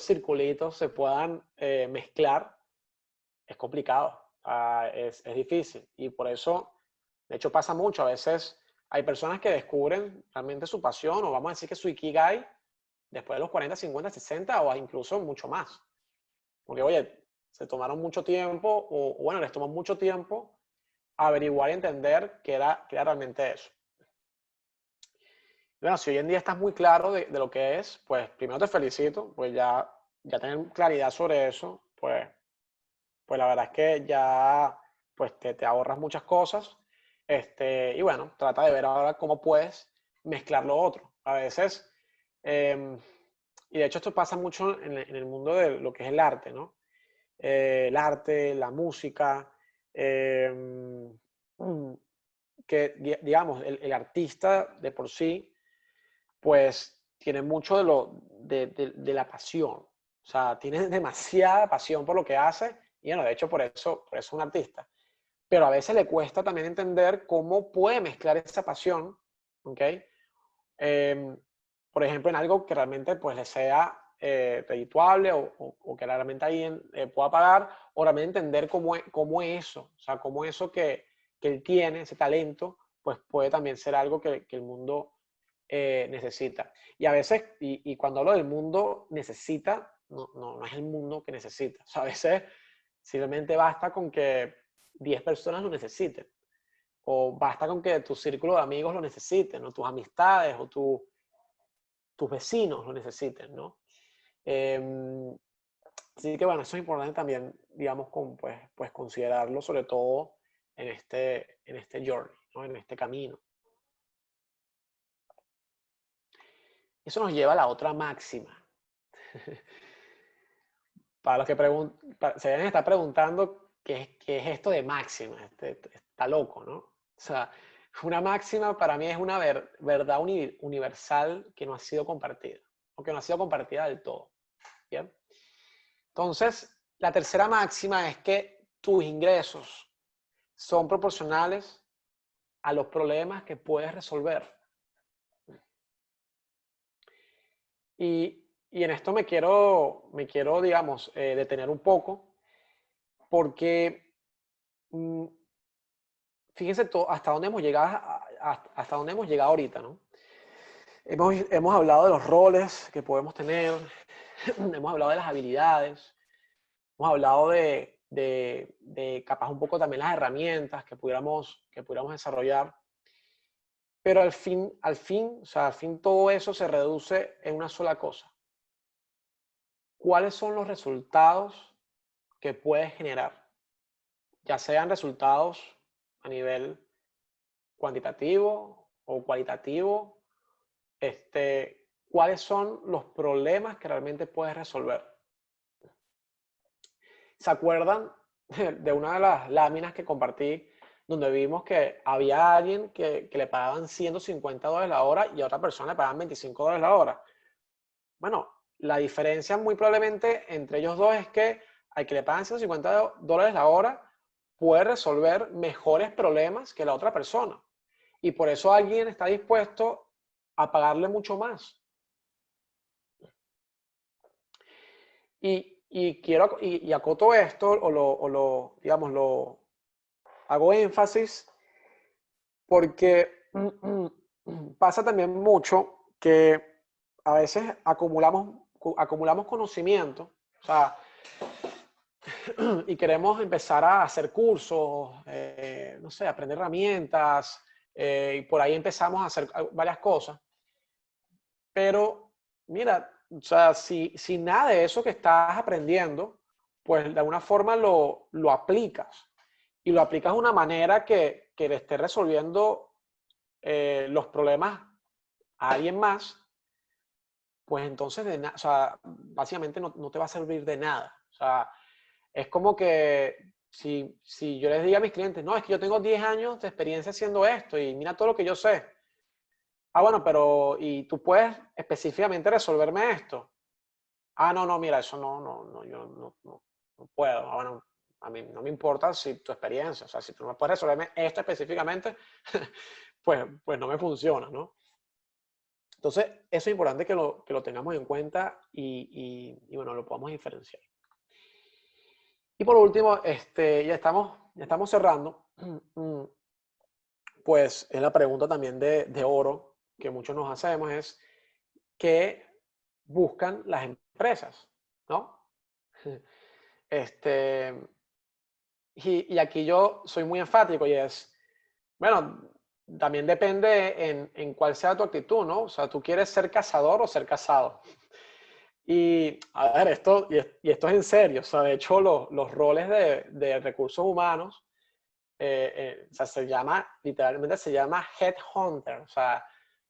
[SPEAKER 1] circulitos se puedan mezclar, es complicado, es difícil. Y por eso, de hecho, pasa mucho. A veces hay personas que descubren realmente su pasión, o vamos a decir que su Ikigai, después de los 40, 50, 60 o incluso mucho más. Porque, oye, se tomaron mucho tiempo, o bueno, les tomó mucho tiempo averiguar y entender qué era realmente eso. Bueno, si hoy en día estás muy claro de lo que es, pues primero te felicito, pues ya tener claridad sobre eso, pues la verdad es que ya pues te ahorras muchas cosas. Y bueno, trata de ver ahora cómo puedes mezclar lo otro. A veces, y de hecho esto pasa mucho en el mundo de lo que es el arte, ¿no? El arte, la música, que digamos, el artista de por sí, pues tiene mucho de la pasión. O sea, tiene demasiada pasión por lo que hace y bueno, de hecho por eso es un artista. Pero a veces le cuesta también entender cómo puede mezclar esa pasión, ¿ok? Eh, por ejemplo, en algo que realmente pues le sea redituable o que realmente alguien pueda pagar, o realmente entender cómo eso, o sea, cómo eso que él tiene, ese talento, pues puede también ser algo que el mundo necesita. Y a veces, y cuando hablo del mundo necesita, no es el mundo que necesita. O sea, a veces simplemente basta con que 10 personas lo necesiten. O basta con que tu círculo de amigos lo necesiten, o tus amistades, o tus vecinos lo necesiten, ¿no? Así que bueno, eso es importante también, digamos, pues considerarlo, sobre todo en este journey, ¿no? En este camino. Eso nos lleva a la otra máxima. Para los que se deben estar preguntando qué es esto de máxima. Está loco, ¿no? O sea, una máxima para mí es una verdad universal que no ha sido compartida, o que no ha sido compartida del todo. ¿Bien? Entonces, la tercera máxima es que tus ingresos son proporcionales a los problemas que puedes resolver. Y en esto me quiero digamos, detener un poco, porque fíjense hasta dónde hemos llegado, hasta dónde hemos llegado ahorita, ¿no? Hemos hablado de los roles que podemos tener, hemos hablado de las habilidades, hemos hablado de capaz un poco también las herramientas que pudiéramos desarrollar, pero o sea, al fin todo eso se reduce en una sola cosa. ¿Cuáles son los resultados que puedes generar? Ya sean resultados a nivel cuantitativo o cualitativo, ¿cuáles son los problemas que realmente puedes resolver? ¿Se acuerdan de una de las láminas que compartí donde vimos que había alguien que le pagaban $150 la hora y a otra persona le pagaban $25 la hora? Bueno, la diferencia muy probablemente entre ellos dos es que al que le pagan $150 la hora puede resolver mejores problemas que la otra persona. Y por eso alguien está dispuesto a pagarle mucho más. Y acoto esto, digamos, lo hago énfasis, porque pasa también mucho que a veces acumulamos conocimiento, o sea, y queremos empezar a hacer cursos, no sé, aprender herramientas, y por ahí empezamos a hacer varias cosas. Pero, mira, o sea, si nada de eso que estás aprendiendo, pues de alguna forma lo aplicas. Y lo aplicas de una manera que le esté resolviendo los problemas a alguien más, pues entonces, o sea, básicamente no te va a servir de nada. O sea, es como que si yo les digo a mis clientes, no, es que yo tengo 10 años de experiencia haciendo esto y mira todo lo que yo sé. Ah, bueno, pero ¿y tú puedes específicamente resolverme esto? Ah, no, mira, eso yo no puedo. Ah, bueno, a mí no me importa si tu experiencia, o sea, si tú no puedes resolverme esto específicamente, pues no me funciona, ¿no? Entonces, eso es importante que lo tengamos en cuenta y bueno, lo podamos diferenciar. Y por último, ya estamos cerrando. Pues es la pregunta también de oro que muchos nos hacemos, es ¿qué buscan las empresas? ¿No? Y aquí yo soy muy enfático y es, bueno, también depende en cuál sea tu actitud, ¿no? O sea, ¿tú quieres ser cazador o ser cazado? Y a ver, esto es en serio, o sea, de hecho los roles de recursos humanos o sea, literalmente se llama headhunter, o sea,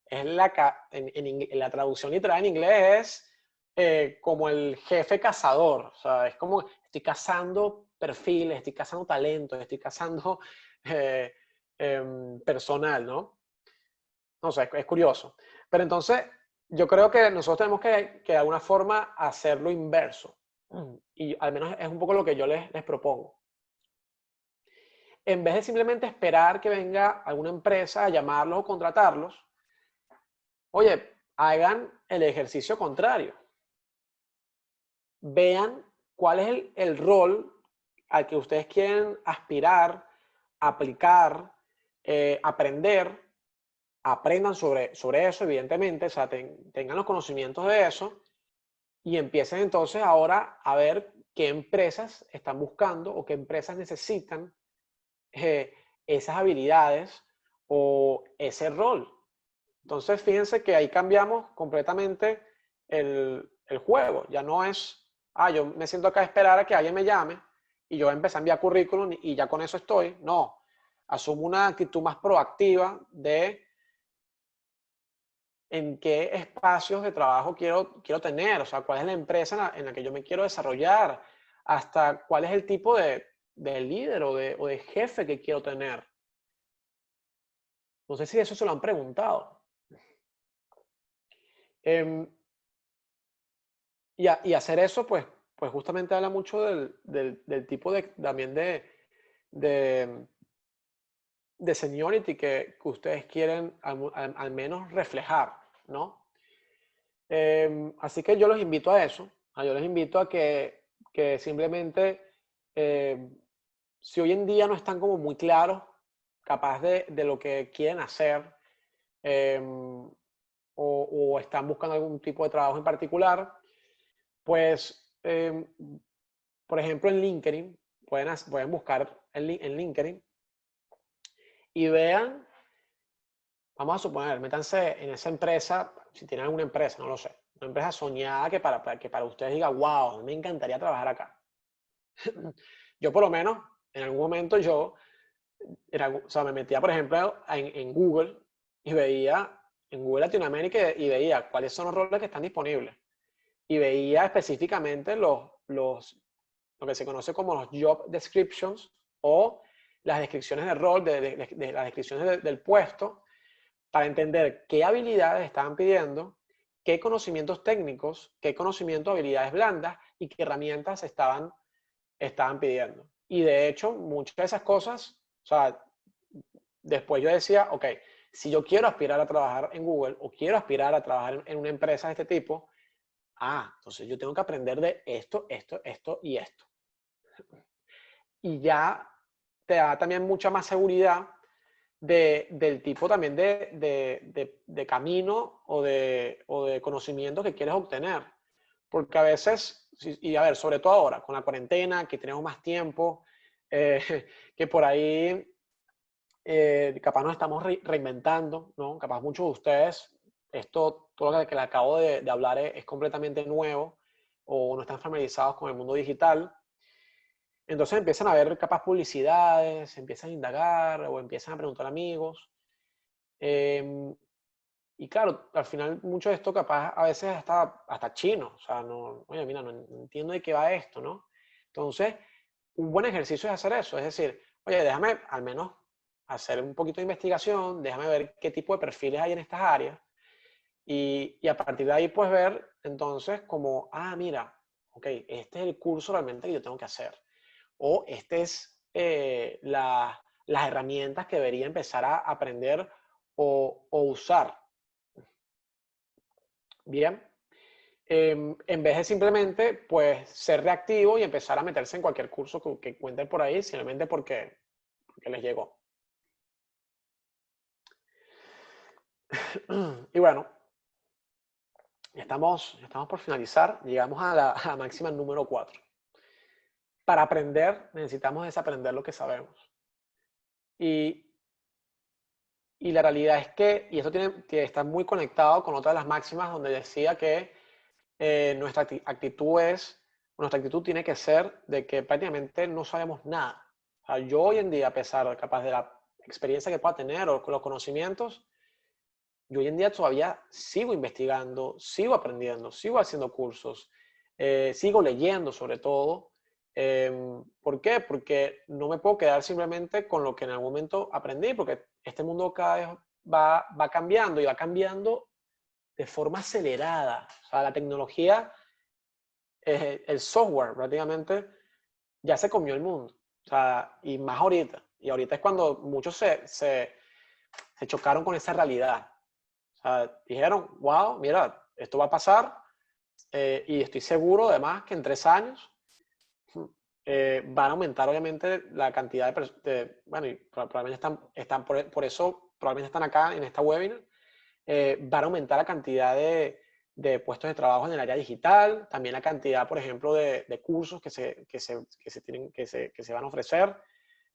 [SPEAKER 1] es la traducción literal en inglés es como el jefe cazador, o sea, es como estoy cazando perfiles, estoy cazando talentos, estoy cazando eh, personal, ¿no? No sé, es curioso. Pero entonces, yo creo que nosotros tenemos que de alguna forma hacer lo inverso. Y al menos es un poco lo que yo les propongo. En vez de simplemente esperar que venga alguna empresa a llamarlos o contratarlos, oye, hagan el ejercicio contrario. Vean cuál es el rol al que ustedes quieren aspirar, aplicar, aprender. Aprendan sobre eso, evidentemente, o sea, tengan los conocimientos de eso y empiecen entonces ahora a ver qué empresas están buscando o qué empresas necesitan esas habilidades o ese rol. Entonces, fíjense que ahí cambiamos completamente el juego. Ya no es, yo me siento acá a esperar a que alguien me llame y yo empecé a enviar currículum y ya con eso estoy. No, asumo una actitud más proactiva de en qué espacios de trabajo quiero tener, o sea, cuál es la empresa en la que yo me quiero desarrollar, hasta cuál es el tipo de líder o de jefe que quiero tener. No sé si eso se lo han preguntado. Em, y hacer eso, pues justamente habla mucho del tipo también de, de seniority que ustedes quieren al menos reflejar, ¿no? Así que yo los invito a eso. Yo les invito a que simplemente, si hoy en día no están como muy claros, capaz de lo que quieren hacer, o están buscando algún tipo de trabajo en particular, pues, por ejemplo, en LinkedIn, pueden buscar en LinkedIn y vean, vamos a suponer, métanse en esa empresa, si tienen alguna empresa, no lo sé, una empresa soñada que para ustedes diga, wow, me encantaría trabajar acá. Yo por lo menos, en algún momento o sea, me metía, por ejemplo, en Google y veía, en Google Latinoamérica y veía cuáles son los roles que están disponibles. Y veía específicamente lo que se conoce como los job descriptions o las descripciones de rol, de las descripciones del puesto, para entender qué habilidades estaban pidiendo, qué conocimientos técnicos, qué conocimientos, habilidades blandas y qué herramientas estaban pidiendo. Y de hecho, muchas de esas cosas, o sea, después yo decía, ok, si yo quiero aspirar a trabajar en Google o quiero aspirar a trabajar en una empresa de este tipo, entonces yo tengo que aprender de esto, esto y esto. Y ya te da también mucha más seguridad del tipo también de camino o de conocimiento que quieres obtener. Porque a veces, y a ver, sobre todo ahora, con la cuarentena, que tenemos más tiempo, que por ahí capaz nos estamos reinventando, ¿no? Capaz muchos de ustedes, todo lo que le acabo de hablar es completamente nuevo o no están familiarizados con el mundo digital. Entonces empiezan a ver capaz publicidades, empiezan a indagar o empiezan a preguntar a amigos. Y claro, al final mucho de esto capaz a veces hasta chino. O sea, no, oye, mira, no entiendo de qué va esto, ¿no? Entonces, un buen ejercicio es hacer eso. Es decir, oye, déjame al menos hacer un poquito de investigación, déjame ver qué tipo de perfiles hay en estas áreas. Y a partir de ahí, pues ver entonces como, mira, ok, este es el curso realmente que yo tengo que hacer. O este es las herramientas que debería empezar a aprender o usar. Bien, en vez de simplemente pues ser reactivo y empezar a meterse en cualquier curso que encuentren por ahí, simplemente porque les llegó. Y bueno, estamos por finalizar, llegamos a la máxima número 4. Para aprender necesitamos desaprender lo que sabemos. Y, y la realidad es que, y eso que está muy conectado con otra de las máximas donde decía que nuestra actitud tiene que ser de que prácticamente no sabemos nada. O sea, yo hoy en día, a pesar capaz de la experiencia que pueda tener o con los conocimientos, yo hoy en día todavía sigo investigando, sigo aprendiendo, sigo haciendo cursos, sigo leyendo sobre todo. ¿Por qué? Porque no me puedo quedar simplemente con lo que en algún momento aprendí, porque este mundo cada vez va cambiando y va cambiando de forma acelerada. O sea, la tecnología, el software prácticamente ya se comió el mundo. O sea, y más ahorita. Y ahorita es cuando muchos se chocaron con esa realidad. O sea, dijeron, wow, mira, esto va a pasar y estoy seguro además que en 3 años van a aumentar obviamente la cantidad bueno, y probablemente están por eso, probablemente están acá en esta webinar, van a aumentar la cantidad de puestos de trabajo en el área digital, también la cantidad, por ejemplo, de cursos que se van a ofrecer.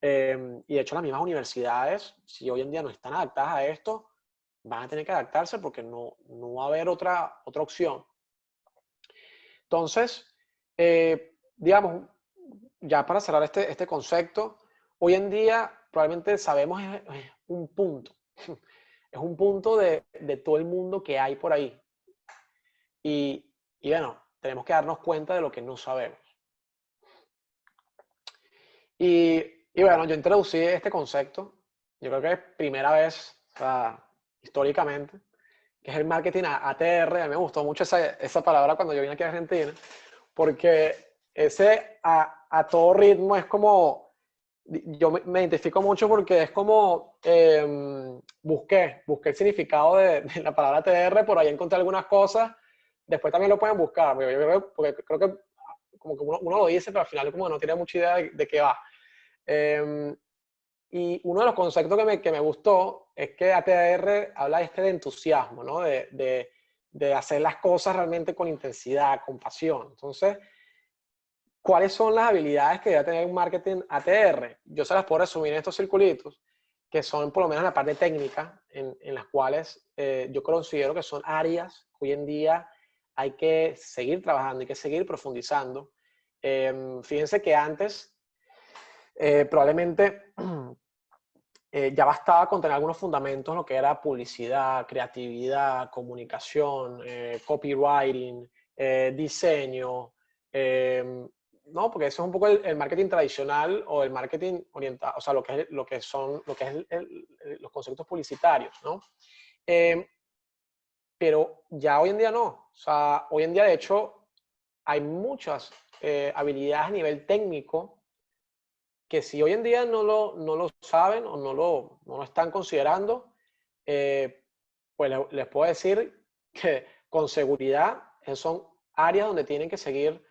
[SPEAKER 1] Y de hecho las mismas universidades, si hoy en día no están adaptadas a esto, van a tener que adaptarse porque no va a haber otra opción. Entonces, digamos, ya para cerrar este concepto, hoy en día probablemente sabemos es un punto, es un punto de todo el mundo que hay por ahí. Y bueno, tenemos que darnos cuenta de lo que no sabemos. Y bueno, yo introducí este concepto, yo creo que es primera vez, o sea, históricamente, que es el marketing ATR. A mí me gustó mucho esa palabra cuando yo vine aquí a Argentina, porque ese a todo ritmo es como, yo me identifico mucho porque es como, busqué el significado de la palabra ATR, por ahí encontré algunas cosas, después también lo pueden buscar, porque creo que como que uno lo dice, pero al final como no tiene mucha idea de qué va. Y uno de los conceptos que me gustó es que ATR habla de entusiasmo, ¿no? De hacer las cosas realmente con intensidad, con pasión. Entonces, ¿cuáles son las habilidades que debe tener un marketing ATR? Yo se las puedo resumir en estos circulitos, que son por lo menos la parte técnica, en las cuales yo considero que son áreas que hoy en día hay que seguir trabajando, hay que seguir profundizando. Fíjense que antes probablemente ya bastaba con tener algunos fundamentos en lo que era publicidad, creatividad, comunicación, copywriting, diseño, ¿no? Porque eso es un poco el marketing tradicional o el marketing orientado, o sea, lo que es los conceptos publicitarios, ¿no? Pero ya hoy en día no. O sea, hoy en día, de hecho, hay muchas habilidades a nivel técnico que si hoy en día no lo saben o no lo están considerando, pues les puedo decir que con seguridad son áreas donde tienen que seguir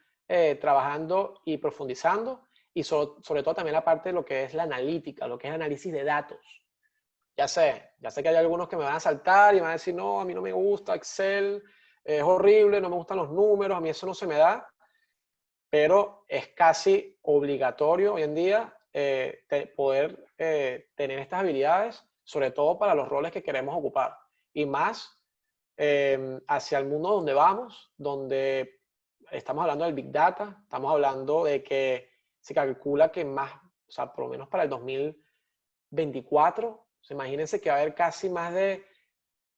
[SPEAKER 1] trabajando y profundizando, y sobre todo también la parte de lo que es la analítica, lo que es el análisis de datos. Ya sé que hay algunos que me van a saltar y van a decir, no, a mí no me gusta Excel, es horrible, no me gustan los números, a mí eso no se me da, pero es casi obligatorio hoy en día poder tener estas habilidades, sobre todo para los roles que queremos ocupar. Y más hacia el mundo donde vamos, donde estamos hablando del Big Data, estamos hablando de que se calcula que más, o sea, por lo menos para el 2024, imagínense que va a haber casi más de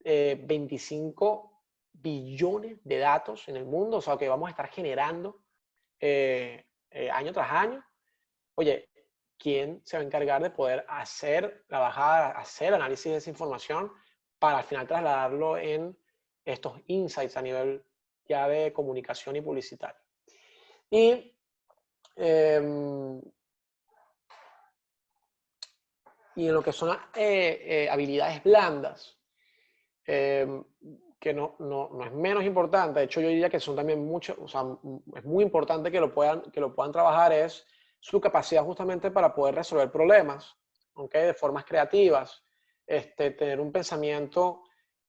[SPEAKER 1] 25 billones de datos en el mundo, o sea, que vamos a estar generando año tras año. Oye, ¿quién se va a encargar de poder hacer la bajada, hacer análisis de esa información para al final trasladarlo en estos insights a nivel ya de comunicación y publicitario? Y y en lo que son habilidades blandas, que no es menos importante, de hecho yo diría que son también mucho, o sea, es muy importante que lo puedan trabajar, es su capacidad justamente para poder resolver problemas, ¿okay? De formas creativas, tener un pensamiento,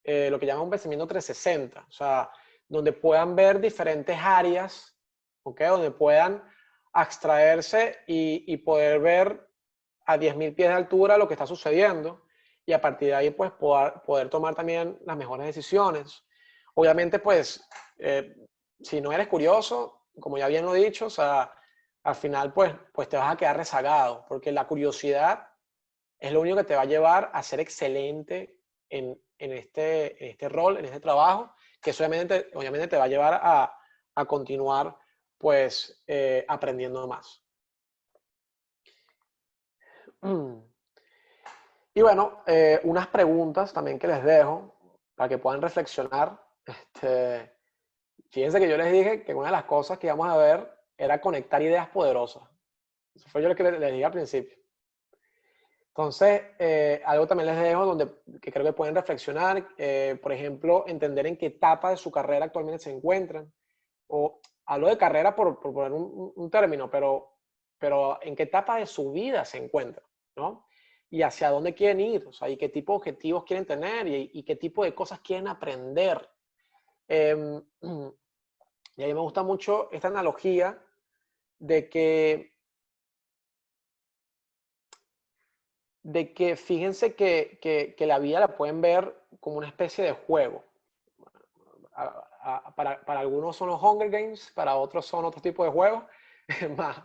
[SPEAKER 1] lo que llaman un pensamiento 360, o sea, donde puedan ver diferentes áreas, ¿okay? Donde puedan abstraerse y poder ver a 10.000 pies de altura lo que está sucediendo, y a partir de ahí pues poder tomar también las mejores decisiones. Obviamente pues si no eres curioso, como ya bien lo he dicho, o sea, al final pues te vas a quedar rezagado, porque la curiosidad es lo único que te va a llevar a ser excelente en este rol, en este trabajo, que eso obviamente te va a llevar a continuar pues aprendiendo más. Y bueno, unas preguntas también que les dejo para que puedan reflexionar. Fíjense que yo les dije que una de las cosas que íbamos a ver era conectar ideas poderosas. Eso fue yo lo que les dije al principio. Entonces, algo también les dejo que creo que pueden reflexionar, por ejemplo, entender en qué etapa de su carrera actualmente se encuentran. O hablo de carrera por poner un término, pero en qué etapa de su vida se encuentran, ¿no? Y hacia dónde quieren ir, o sea, y qué tipo de objetivos quieren tener y qué tipo de cosas quieren aprender. Y a mí me gusta mucho esta analogía de que fíjense que la vida la pueden ver como una especie de juego. Para algunos son los Hunger Games, para otros son otro tipo de juegos, más,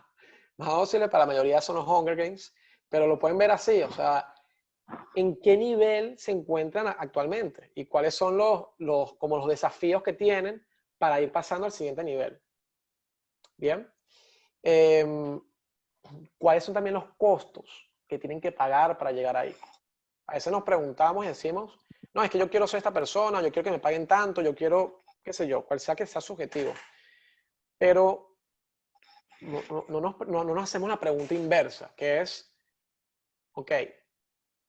[SPEAKER 1] más dóciles, para la mayoría son los Hunger Games, pero lo pueden ver así, o sea, en qué nivel se encuentran actualmente y cuáles son como los desafíos que tienen para ir pasando al siguiente nivel. Bien. ¿Cuáles son también los costos que tienen que pagar para llegar ahí? A veces nos preguntamos y decimos, no, es que yo quiero ser esta persona, yo quiero que me paguen tanto, yo quiero, qué sé yo, cual sea que sea subjetivo. Pero no nos hacemos la pregunta inversa, que es, ok,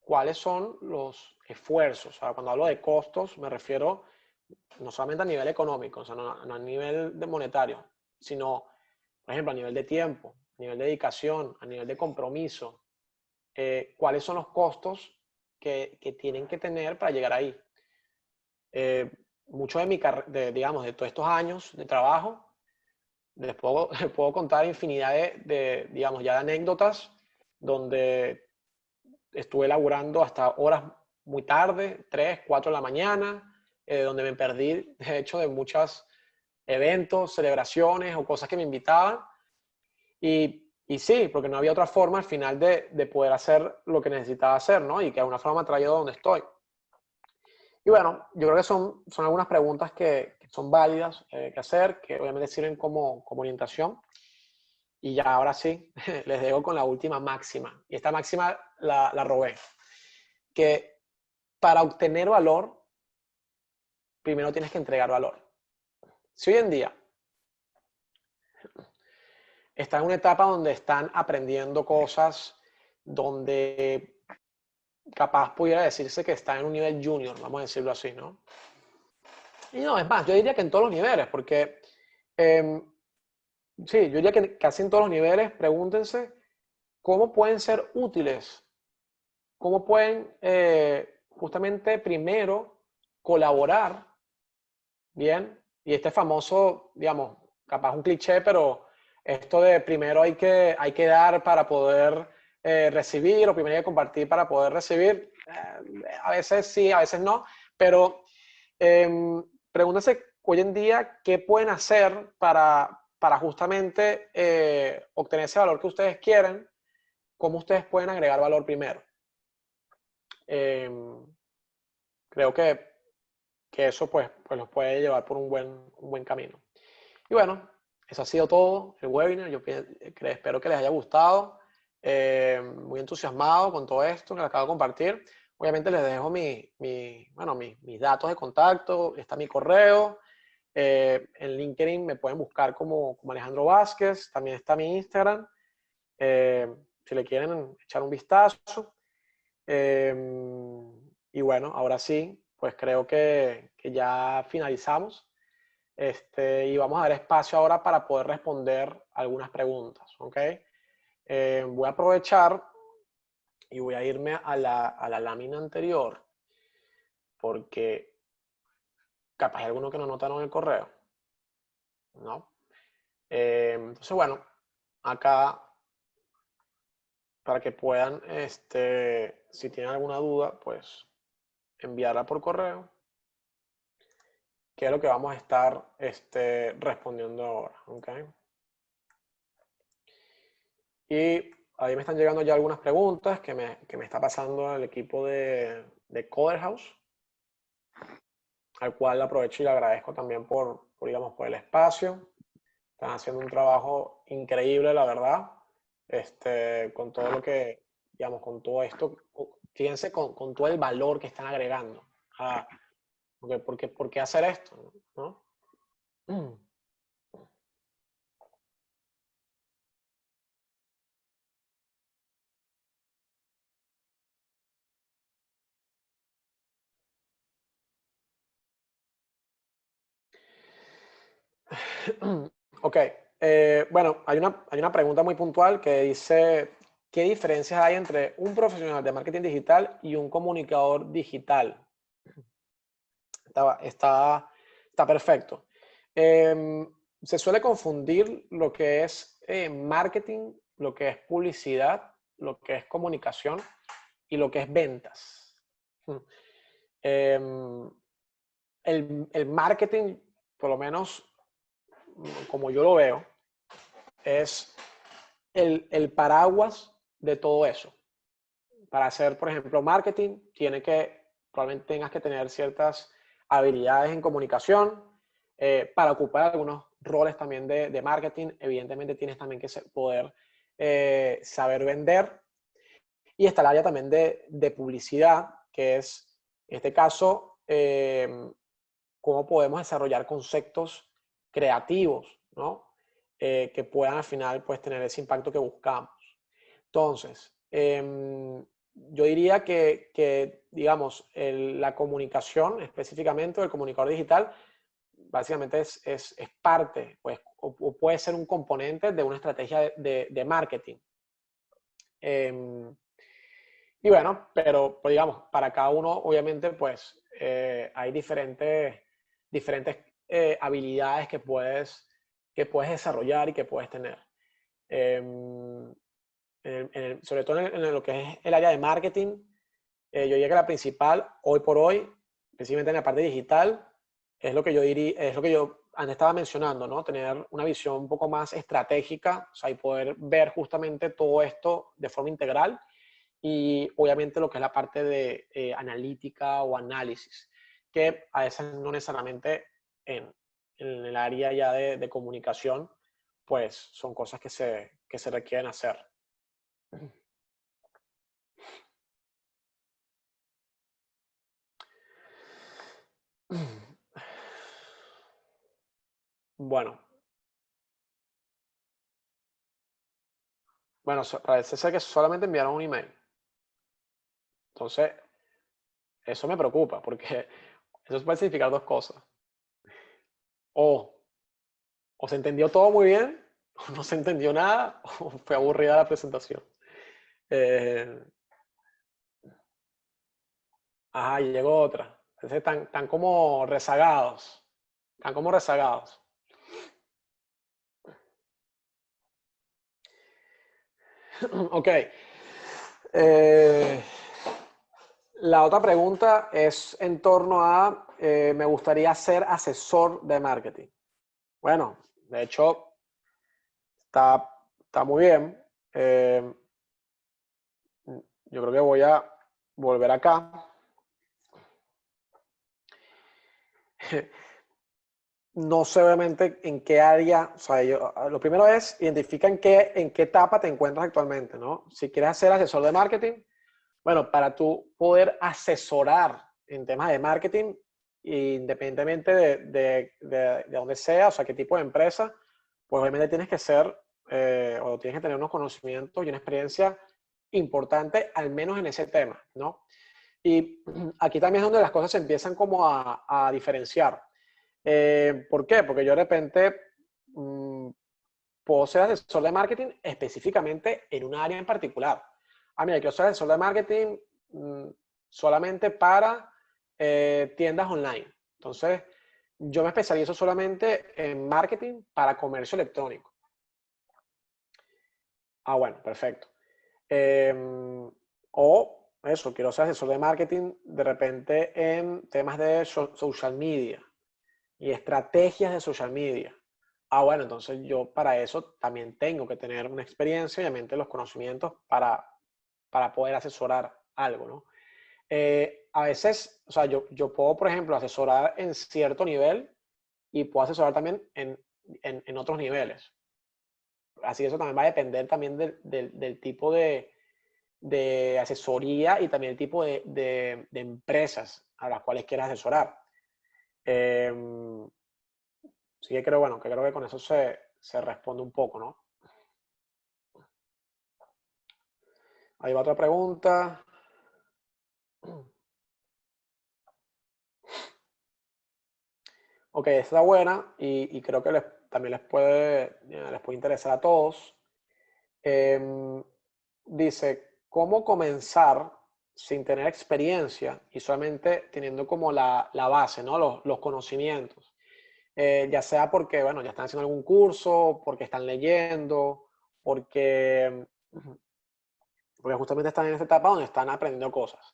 [SPEAKER 1] ¿cuáles son los esfuerzos? O sea, cuando hablo de costos, me refiero no solamente a nivel económico, o sea, no a nivel de monetario, sino, por ejemplo, a nivel de tiempo, a nivel de dedicación, a nivel de compromiso. ¿Cuáles son los costos que tienen que tener para llegar ahí? Mucho de digamos, de todos estos años de trabajo, les puedo contar infinidad digamos, ya de anécdotas donde estuve laburando hasta horas muy tarde, 3, 4 de la mañana, donde me perdí, de hecho, de muchos eventos, celebraciones o cosas que me invitaban. Y sí, porque no había otra forma al final de poder hacer lo que necesitaba hacer, ¿no? Y que de alguna forma me ha traído donde estoy. Y bueno, yo creo que son algunas preguntas que son válidas que hacer, que obviamente sirven como orientación. Y ya ahora sí, les dejo con la última máxima. Y esta máxima la robé. Que para obtener valor, primero tienes que entregar valor. Si hoy en día están en una etapa donde están aprendiendo cosas, donde capaz pudiera decirse que están en un nivel junior, vamos a decirlo así, ¿no? Y no, es más, yo diría que en todos los niveles, porque sí, yo diría que casi en todos los niveles, pregúntense cómo pueden ser útiles, cómo pueden justamente primero colaborar, ¿bien? Y este famoso, digamos, capaz un cliché, pero esto de primero hay que dar para poder recibir, o primero hay que compartir para poder recibir, a veces sí, a veces no, pero pregúntense hoy en día qué pueden hacer para justamente obtener ese valor que ustedes quieren, cómo ustedes pueden agregar valor primero. Creo que eso pues los puede llevar por un buen camino. Y bueno, eso ha sido todo el webinar. Yo espero que les haya gustado. Muy entusiasmado con todo esto que les acabo de compartir. Obviamente les dejo mis datos de contacto. Está mi correo. En LinkedIn me pueden buscar como Alejandro Vázquez. También está mi Instagram. Si le quieren echar un vistazo. Y bueno, ahora sí, pues creo que ya finalizamos. Y vamos a dar espacio ahora para poder responder algunas preguntas, ¿ok? Voy a aprovechar y voy a irme a la lámina anterior porque capaz hay alguno que no notaron el correo, ¿no? Entonces, bueno, acá para que puedan, si tienen alguna duda, pues enviarla por correo, que es lo que vamos a estar respondiendo ahora, ¿ok? Y ahí me están llegando ya algunas preguntas que me está pasando el equipo de Coder House, al cual aprovecho y le agradezco también digamos, por el espacio. Están haciendo un trabajo increíble, la verdad, con todo lo que, digamos, con todo esto, fíjense con todo el valor que están agregando. ¿Por qué hacer esto? ¿No? Ok, bueno, hay una pregunta muy puntual que dice, ¿qué diferencias hay entre un profesional de marketing digital y un comunicador digital? Está perfecto. Se suele confundir lo que es marketing, lo que es publicidad, lo que es comunicación y lo que es ventas. Em, el marketing, por lo menos como yo lo veo, es el paraguas de todo eso. Para hacer, por ejemplo, marketing, probablemente tengas que tener ciertas habilidades en comunicación. Para ocupar algunos roles también de marketing, evidentemente tienes también que poder saber vender. Y está el área también de publicidad, que es, en este caso, cómo podemos desarrollar conceptos creativos, ¿no? Que puedan al final pues, tener ese impacto que buscamos. Entonces, yo diría digamos, la comunicación, específicamente el comunicador digital, básicamente es parte, pues, o puede ser un componente de una estrategia de marketing. Y bueno, pero digamos, para cada uno, obviamente, pues, hay diferentes habilidades que puedes desarrollar y que puedes tener. Sobre todo en lo que es el área de marketing, yo diría que la principal, hoy por hoy, específicamente en la parte digital, es lo que yo diría, es lo que yo antes estaba mencionando, ¿no? Tener una visión un poco más estratégica, o sea, y poder ver justamente todo esto de forma integral y obviamente lo que es la parte de analítica o análisis, que a veces no necesariamente en el área ya de comunicación, pues son cosas que se requieren hacer. Bueno, parece ser que solamente enviaron un email. Entonces, eso me preocupa porque eso puede significar dos cosas. O, o se entendió todo muy bien, o no se entendió nada, o fue aburrida la presentación. Eh, y llegó otra. Entonces, están como rezagados. Están como rezagados. Ok. Eh, la otra pregunta es en torno a, me gustaría ser asesor de marketing. Bueno, de hecho, está muy bien. Yo creo que voy a volver acá. No sé obviamente en qué área, o sea, lo primero es identifica en qué etapa te encuentras actualmente, ¿no? Si quieres ser asesor de marketing, bueno, para tú poder asesorar en temas de marketing, independientemente de dónde sea, o sea, qué tipo de empresa, pues obviamente tienes que ser, o tienes que tener unos conocimientos y una experiencia importante, al menos en ese tema, ¿no? Y aquí también es donde las cosas se empiezan como a diferenciar. ¿Por qué? Porque yo de repente puedo ser asesor de marketing específicamente en un área en particular. Mira, quiero ser asesor de marketing mm, solamente para tiendas online. Entonces, yo me especializo solamente en marketing para comercio electrónico. Bueno, perfecto. O eso, quiero ser asesor de marketing de repente en temas de social media y estrategias de social media. bueno, entonces yo para eso también tengo que tener una experiencia, obviamente los conocimientos para poder asesorar algo, ¿no? A veces, o sea, yo puedo, por ejemplo, asesorar en cierto nivel y puedo asesorar también en otros niveles. Así que eso también va a depender también del tipo de asesoría y también el tipo de empresas a las cuales quieras asesorar. Así que creo, bueno, que creo que con eso se responde un poco, ¿no? Ahí va otra pregunta. Ok, esta está buena y creo que también les puede interesar a todos. Em, Dice, ¿cómo comenzar sin tener experiencia y solamente teniendo como la base, ¿no? Los conocimientos? Ya sea porque, bueno, ya están haciendo algún curso, porque están leyendo, porque, porque justamente están en esta etapa donde están aprendiendo cosas.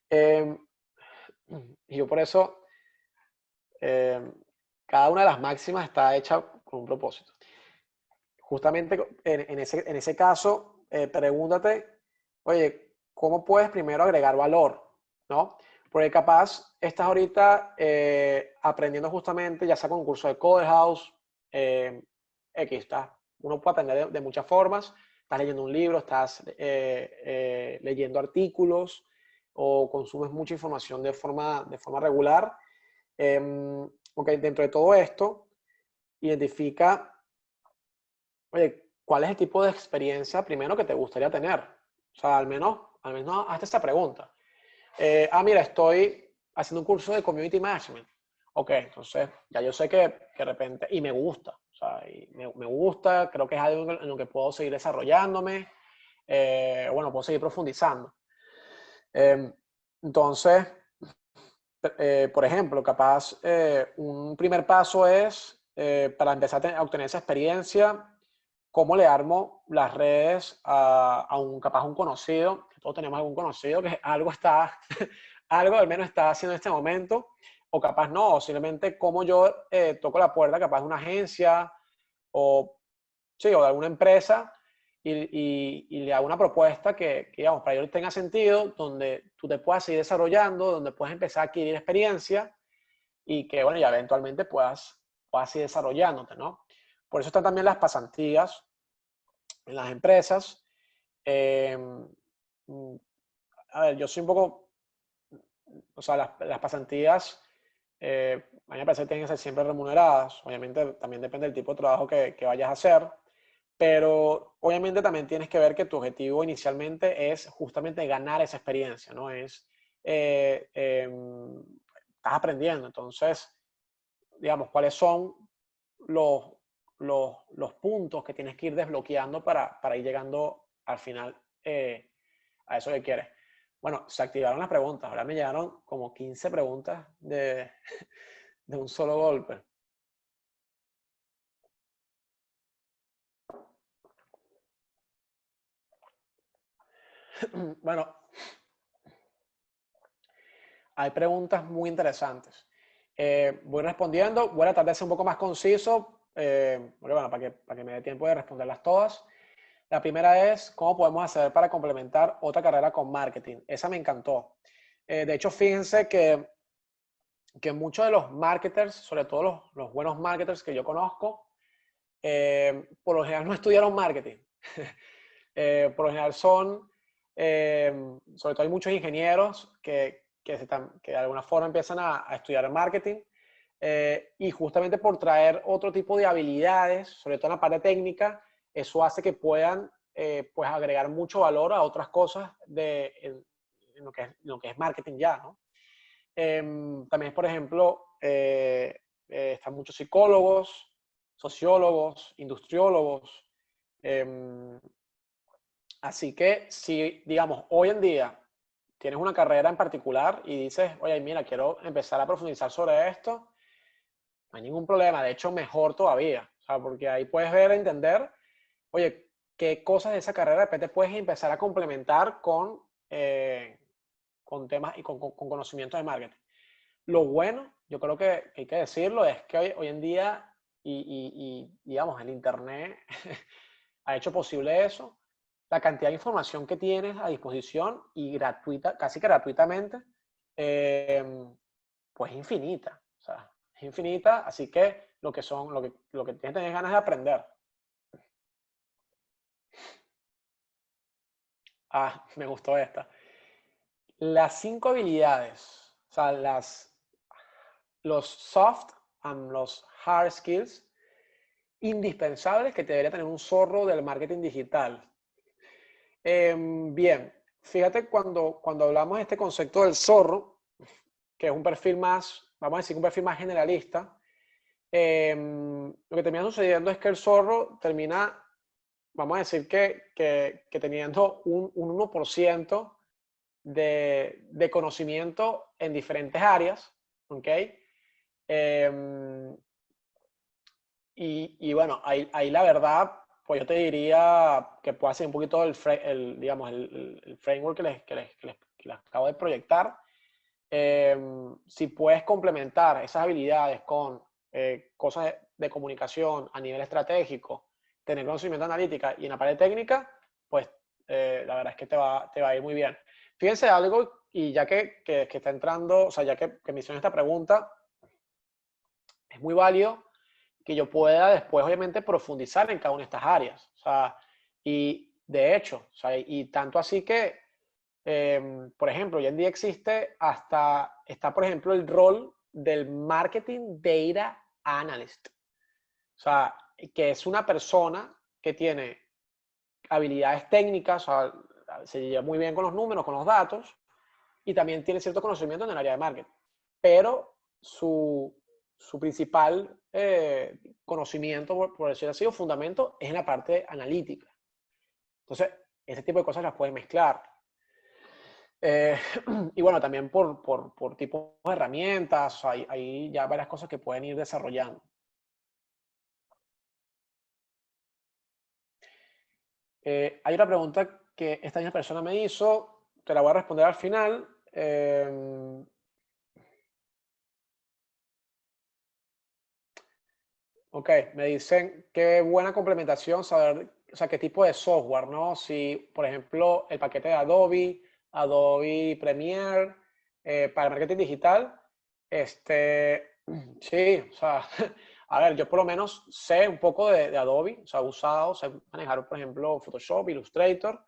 [SPEAKER 1] Em, y yo por eso, em, cada una de las máximas está hecha con un propósito. Justamente en ese caso, pregúntate, oye, ¿cómo puedes primero agregar valor? ¿No? Porque capaz estás ahorita aprendiendo justamente, ya sea con un curso de Code House, X, está. Uno puede aprender de muchas formas. Estás leyendo un libro, estás leyendo artículos o consumes mucha información de forma regular. Ok, dentro de todo esto, identifica, oye, ¿cuál es el tipo de experiencia primero que te gustaría tener? O sea, al menos hazte esa pregunta. Mira, estoy haciendo un curso de Community Management. Ok, entonces ya yo sé que de repente, y me gusta, o sea, y me gusta, creo que es algo en lo que puedo seguir desarrollándome, bueno, puedo seguir profundizando. Eh, entonces, por ejemplo, capaz un primer paso es, para empezar a obtener esa experiencia, cómo le armo las redes a un capaz un conocido, que todos tenemos algún conocido que algo está, algo al menos está haciendo en este momento, o capaz no, o simplemente cómo yo toco la puerta capaz de una agencia o, sí, o de alguna empresa y le hago una propuesta que, digamos, para ellos tenga sentido, donde tú te puedas seguir desarrollando, donde puedas empezar a adquirir experiencia y que, bueno, ya eventualmente puedas ir desarrollándote, ¿no? Por eso están también las pasantías en las empresas. Eh, a ver, yo soy un poco, o sea, las pasantías, a mí me parece que tienen que ser siempre remuneradas. Obviamente también depende del tipo de trabajo que vayas a hacer, pero obviamente también tienes que ver que tu objetivo inicialmente es justamente ganar esa experiencia, ¿no? Estás aprendiendo, entonces, digamos, ¿cuáles son los, los puntos que tienes que ir desbloqueando para ir llegando al final a eso que quieres? Bueno, se activaron las preguntas. Ahora me llegaron como 15 preguntas de un solo golpe. Bueno, hay preguntas muy interesantes. Voy respondiendo. Voy a tratar de ser un poco más conciso, porque, bueno, para que me dé tiempo de responderlas todas. La primera es, ¿cómo podemos hacer para complementar otra carrera con marketing? Esa me encantó. De hecho, fíjense que muchos de los marketers, sobre todo los buenos marketers que yo conozco, por lo general no estudiaron marketing. Por lo general son, sobre todo hay muchos ingenieros que de alguna forma empiezan a estudiar marketing y justamente por traer otro tipo de habilidades, sobre todo en la parte técnica, eso hace que puedan pues agregar mucho valor a otras cosas en lo que es marketing ya, ¿no? También, por ejemplo, están muchos psicólogos, sociólogos, industriólogos. Eh, Así que si, digamos, hoy en día tienes una carrera en particular y dices, oye, mira, quiero empezar a profundizar sobre esto, no hay ningún problema. De hecho, mejor todavía. O sea, porque ahí puedes ver, entender, oye, qué cosas de esa carrera de repente puedes empezar a complementar con temas y con conocimientos de marketing. Lo bueno, yo creo que hay que decirlo, es que hoy en día digamos, el Internet ha hecho posible eso, la cantidad de información que tienes a disposición y gratuita, casi que gratuitamente, pues infinita. O sea, es infinita, así que lo que tienes que tener ganas de aprender. Ah, me gustó esta. Las 5 habilidades, o sea, los soft and los hard skills indispensables que debería tener un zorro del marketing digital. Bien, fíjate cuando hablamos de este concepto del zorro, que es un perfil más, vamos a decir, un perfil más generalista, lo que termina sucediendo es que el zorro termina, vamos a decir que teniendo un 1% de conocimiento en diferentes áreas, ¿ok? Y bueno, ahí la verdad, pues yo te diría que puede ser un poquito digamos, el framework que les acabo de proyectar. Si puedes complementar esas habilidades con cosas de comunicación a nivel estratégico, tener conocimiento analítica y en la parte técnica, pues la verdad es que te va a ir muy bien. Fíjense algo, y ya que está entrando, o sea, ya que me hicieron esta pregunta, es muy válido que yo pueda después, obviamente, profundizar en cada una de estas áreas. O sea, y de hecho, o sea, y tanto así que, por ejemplo, hoy en día está, por ejemplo, el rol del Marketing Data Analyst. O sea, que es una persona que tiene habilidades técnicas, o sea, se lleva muy bien con los números, con los datos, y también tiene cierto conocimiento en el área de marketing. Pero su principal conocimiento, por decirlo así, o fundamento, es en la parte analítica. Entonces, ese tipo de cosas las pueden mezclar. Y bueno, también por tipo de herramientas, hay ya varias cosas que pueden ir desarrollando. Hay una pregunta que esta misma persona me hizo, te la voy a responder al final. Ok, me dicen qué buena complementación saber, o sea, qué tipo de software, ¿no? Si, por ejemplo, el paquete de Adobe Premiere, para marketing digital, sí, o sea, a ver, yo por lo menos sé un poco de Adobe, o sea, he usado, sé manejar, por ejemplo, Photoshop, Illustrator,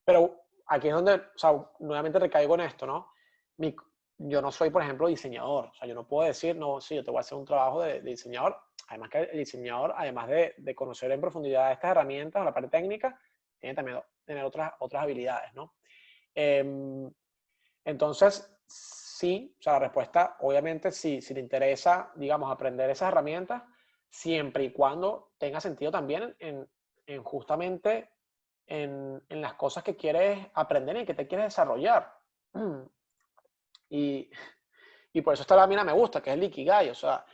[SPEAKER 1] pero aquí es donde, o sea, nuevamente recaigo en esto, ¿no? Mi- yo no soy, por ejemplo, diseñador, o sea, yo no puedo decir, no, sí, yo te voy a hacer un trabajo de diseñador. Además que el diseñador, además de conocer en profundidad estas herramientas o la parte técnica, tiene también tener otras habilidades, ¿no? Entonces, sí, o sea, la respuesta, obviamente, si te interesa, digamos, aprender esas herramientas, siempre y cuando tenga sentido también en justamente en las cosas que quieres aprender y que te quieres desarrollar. Y, y por eso esta lámina me gusta, que es el Ikigai, o sea,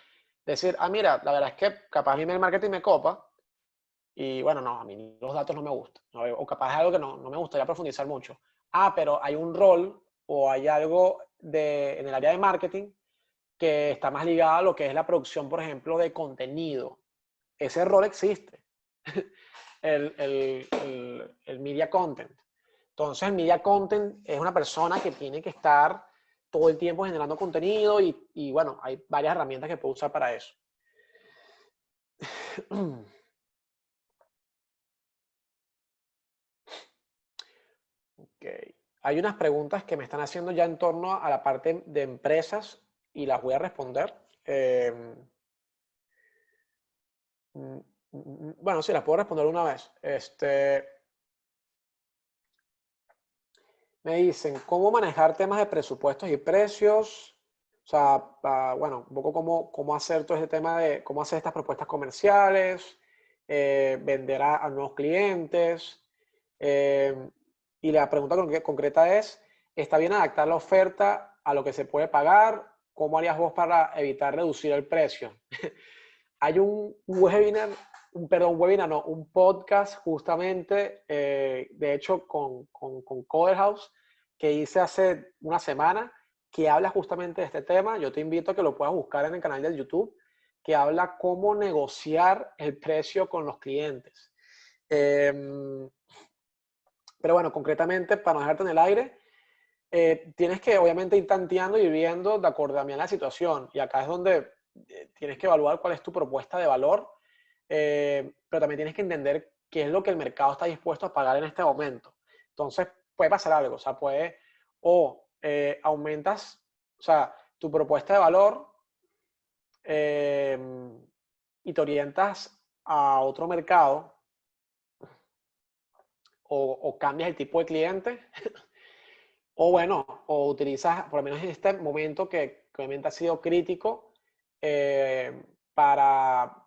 [SPEAKER 1] decir, ah, mira, la verdad es que capaz a mí el marketing me copa, y bueno, no, a mí los datos no me gustan, ¿no? O capaz es algo que no me gustaría profundizar mucho. Ah, pero hay un rol o hay algo en el área de marketing que está más ligado a lo que es la producción, por ejemplo, de contenido. Ese rol existe, el media content. Entonces, el media content es una persona que tiene que estar todo el tiempo generando contenido y bueno, hay varias herramientas que puedo usar para eso. Okay. Hay unas preguntas que me están haciendo ya en torno a la parte de empresas y las voy a responder. Bueno, sí, las puedo responder una vez. Me dicen, ¿cómo manejar temas de presupuestos y precios? O sea, bueno, un poco cómo hacer todo ese tema de cómo hacer estas propuestas comerciales, vender a nuevos clientes. eh, y la pregunta concreta es, ¿está bien adaptar la oferta a lo que se puede pagar? ¿Cómo harías vos para evitar reducir el precio? Hay un webinar, perdón, un webinar, no, un podcast justamente, de hecho, con Coder House, que hice hace una semana, que habla justamente de este tema. Yo te invito a que lo puedas buscar en el canal de YouTube. que habla cómo negociar el precio con los clientes. Pero bueno, concretamente, para no dejarte en el aire, tienes que obviamente ir tanteando y viendo de acuerdo a la situación. Y acá es donde tienes que evaluar cuál es tu propuesta de valor, pero también tienes que entender qué es lo que el mercado está dispuesto a pagar en este momento. Entonces, puede pasar algo, o sea, aumentas, o sea, tu propuesta de valor y te orientas a otro mercado o cambias el tipo de cliente. O bueno, o utilizas, por lo menos en este momento que obviamente ha sido crítico, eh, para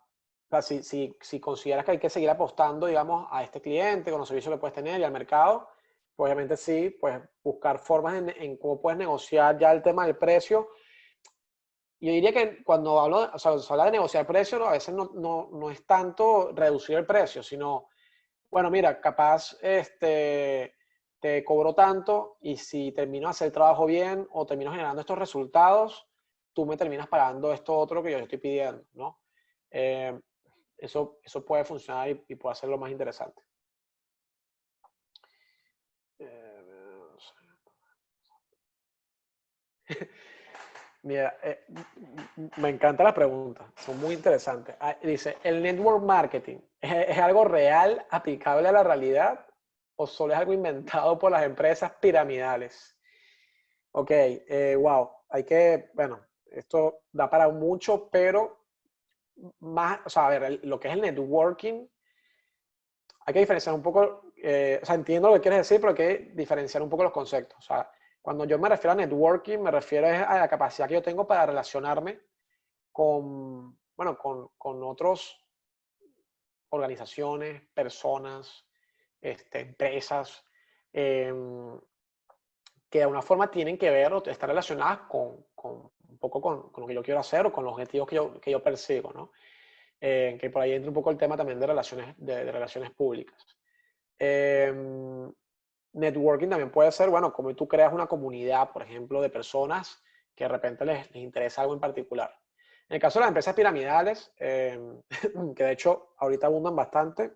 [SPEAKER 1] si consideras que hay que seguir apostando, digamos, a este cliente con los servicios que puedes tener y al mercado, pues obviamente sí, pues buscar formas en cómo puedes negociar ya el tema del precio. Yo diría que cuando hablo, o sea, se habla de negociar precio, ¿no? A veces no es tanto reducir el precio, sino bueno, mira, capaz te cobro tanto y si termino de hacer el trabajo bien o termino generando estos resultados, tú me terminas pagando esto otro que yo estoy pidiendo, ¿no? Eh, eso puede funcionar y puede hacerlo más interesante. Mira, me encanta la pregunta, son muy interesantes. Dice, ¿el network marketing es algo real, aplicable a la realidad o solo es algo inventado por las empresas piramidales? Ok, wow, bueno, esto da para mucho, pero más, o sea, a ver, lo que es el networking, hay que diferenciar un poco, o sea, entiendo lo que quieres decir, pero hay que diferenciar un poco los conceptos. O sea, cuando yo me refiero a networking, me refiero a la capacidad que yo tengo para relacionarme bueno, con otras organizaciones, personas, empresas, que de alguna forma tienen que ver o están relacionadas un poco con lo que yo quiero hacer o con los objetivos que yo persigo, ¿no? Que por ahí entra un poco el tema también de de relaciones públicas. Networking también puede ser, bueno, como tú creas una comunidad, por ejemplo, de personas que de repente les interesa algo en particular. En el caso de las empresas piramidales, que de hecho ahorita abundan bastante,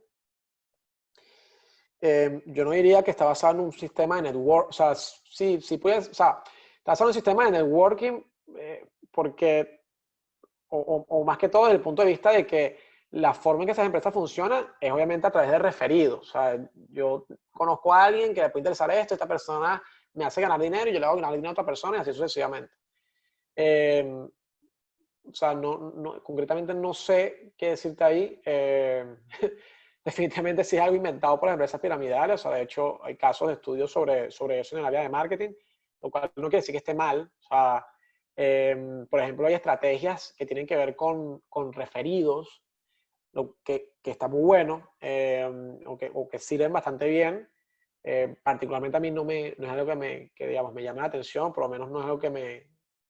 [SPEAKER 1] yo no diría que está basado en un sistema de network, o sea, sí puedes, o sea, está basado en un sistema de networking porque, o más que todo desde el punto de vista de que la forma en que esas empresas funcionan es obviamente a través de referidos. O sea, yo conozco a alguien que le puede interesar esto, esta persona me hace ganar dinero y yo le hago ganar dinero a otra persona y así sucesivamente. O sea, concretamente no sé qué decirte ahí. Definitivamente sí es algo inventado por las empresas piramidales. O sea, de hecho, hay casos de estudios sobre eso en el área de marketing, lo cual no quiere decir que esté mal. O sea, por ejemplo, hay estrategias que tienen que ver con referidos, lo que está muy bueno, o que sirven bastante bien. Particularmente a mí no es algo que digamos, me llama la atención, por lo menos no es algo que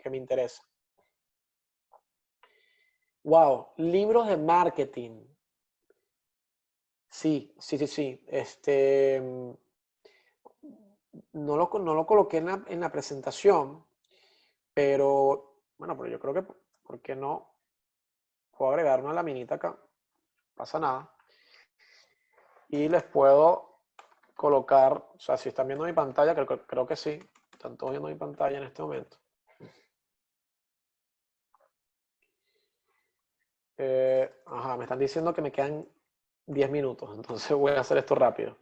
[SPEAKER 1] me interesa. Wow, libros de marketing. Sí, sí, sí, sí. No lo coloqué en la presentación, pero bueno, pero yo creo que, ¿por qué no? Puedo agregar una laminita acá, no pasa nada. Y les puedo colocar, o sea, si están viendo mi pantalla, creo que sí, están todos viendo mi pantalla en este momento. Ajá, me están diciendo que me quedan 10 minutos, entonces voy a hacer esto rápido.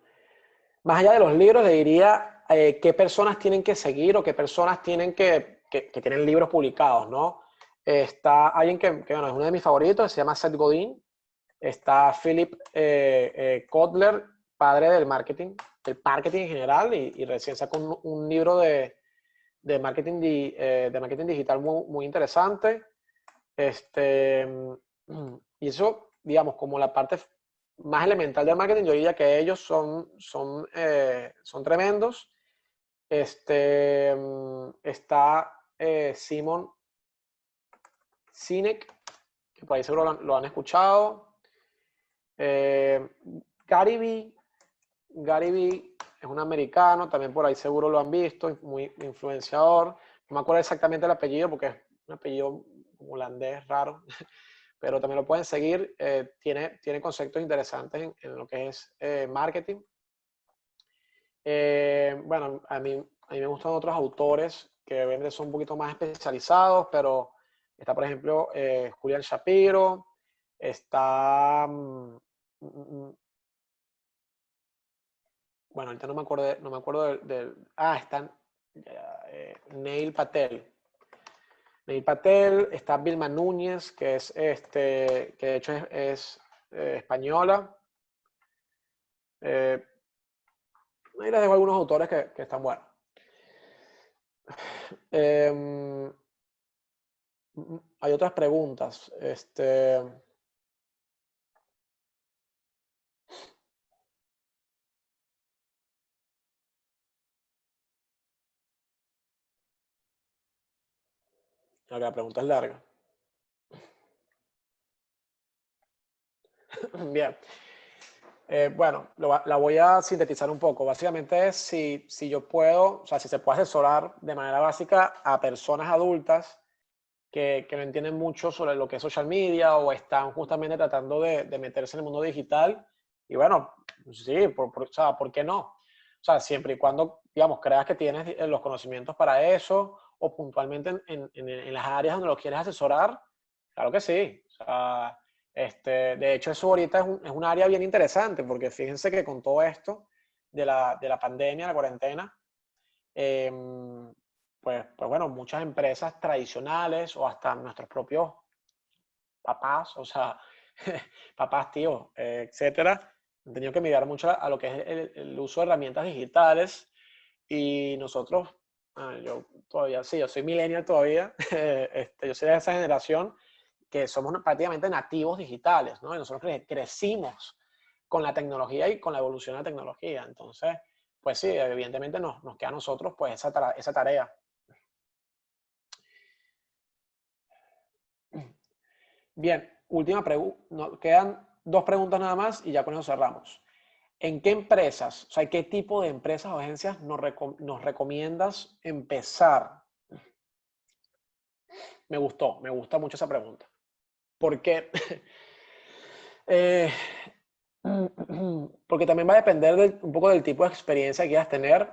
[SPEAKER 1] Más allá de los libros, le diría qué personas tienen que seguir o qué personas tienen que tienen libros publicados, ¿no? Está alguien que bueno, es uno de mis favoritos, se llama Seth Godin. Está Philip Kotler, padre del marketing en general, y recién sacó un libro de marketing, de marketing digital muy interesante. Y eso, digamos, como la parte más elemental del marketing, yo diría que ellos son tremendos. Está Simon Sinek, que por ahí seguro lo han escuchado. Gary Vee. Gary Vee es un americano, también por ahí seguro lo han visto, muy influenciador. No me acuerdo exactamente el apellido porque es un apellido holandés raro. pero también lo pueden seguir. Tiene conceptos interesantes en lo que es marketing. Bueno, a mí me gustan otros autores que obviamente son un poquito más especializados, pero está, por ejemplo, Julian Shapiro, está, bueno, ahorita no me acuerdo está Neil Patel. Neil Patel, está Vilma Núñez, que es que de hecho es española. Ahí les dejo algunos autores que están buenos. Hay otras preguntas. La pregunta es larga. Bien. Bueno, la voy a sintetizar un poco. Básicamente es si yo puedo, o sea, si se puede asesorar de manera básica a personas adultas que no entienden mucho sobre lo que es social media o están justamente tratando de meterse en el mundo digital. Y bueno, sí, o sea, ¿por qué no? O sea, siempre y cuando, digamos, creas que tienes los conocimientos para eso o puntualmente en las áreas donde lo quieres asesorar, claro que sí. O sea, de hecho, eso ahorita es un área bien interesante porque fíjense que con todo esto de la pandemia, la cuarentena, pues bueno, muchas empresas tradicionales o hasta nuestros propios papás, o sea, papás, tíos, etcétera, han tenido que migrar mucho a lo que es el uso de herramientas digitales y nosotros, yo todavía, sí, yo soy millennial todavía, yo soy de esa generación que somos prácticamente nativos digitales, ¿no? Y nosotros crecimos con la tecnología y con la evolución de la tecnología. Entonces, pues sí, evidentemente nos queda a nosotros pues esa tarea. Bien, última pregunta. Quedan dos preguntas nada más y ya con eso cerramos. ¿En qué empresas, o sea, qué tipo de empresas o agencias nos recomiendas empezar? Me gusta mucho esa pregunta. Porque, eh, porque también va a depender un poco del tipo de experiencia que quieras tener.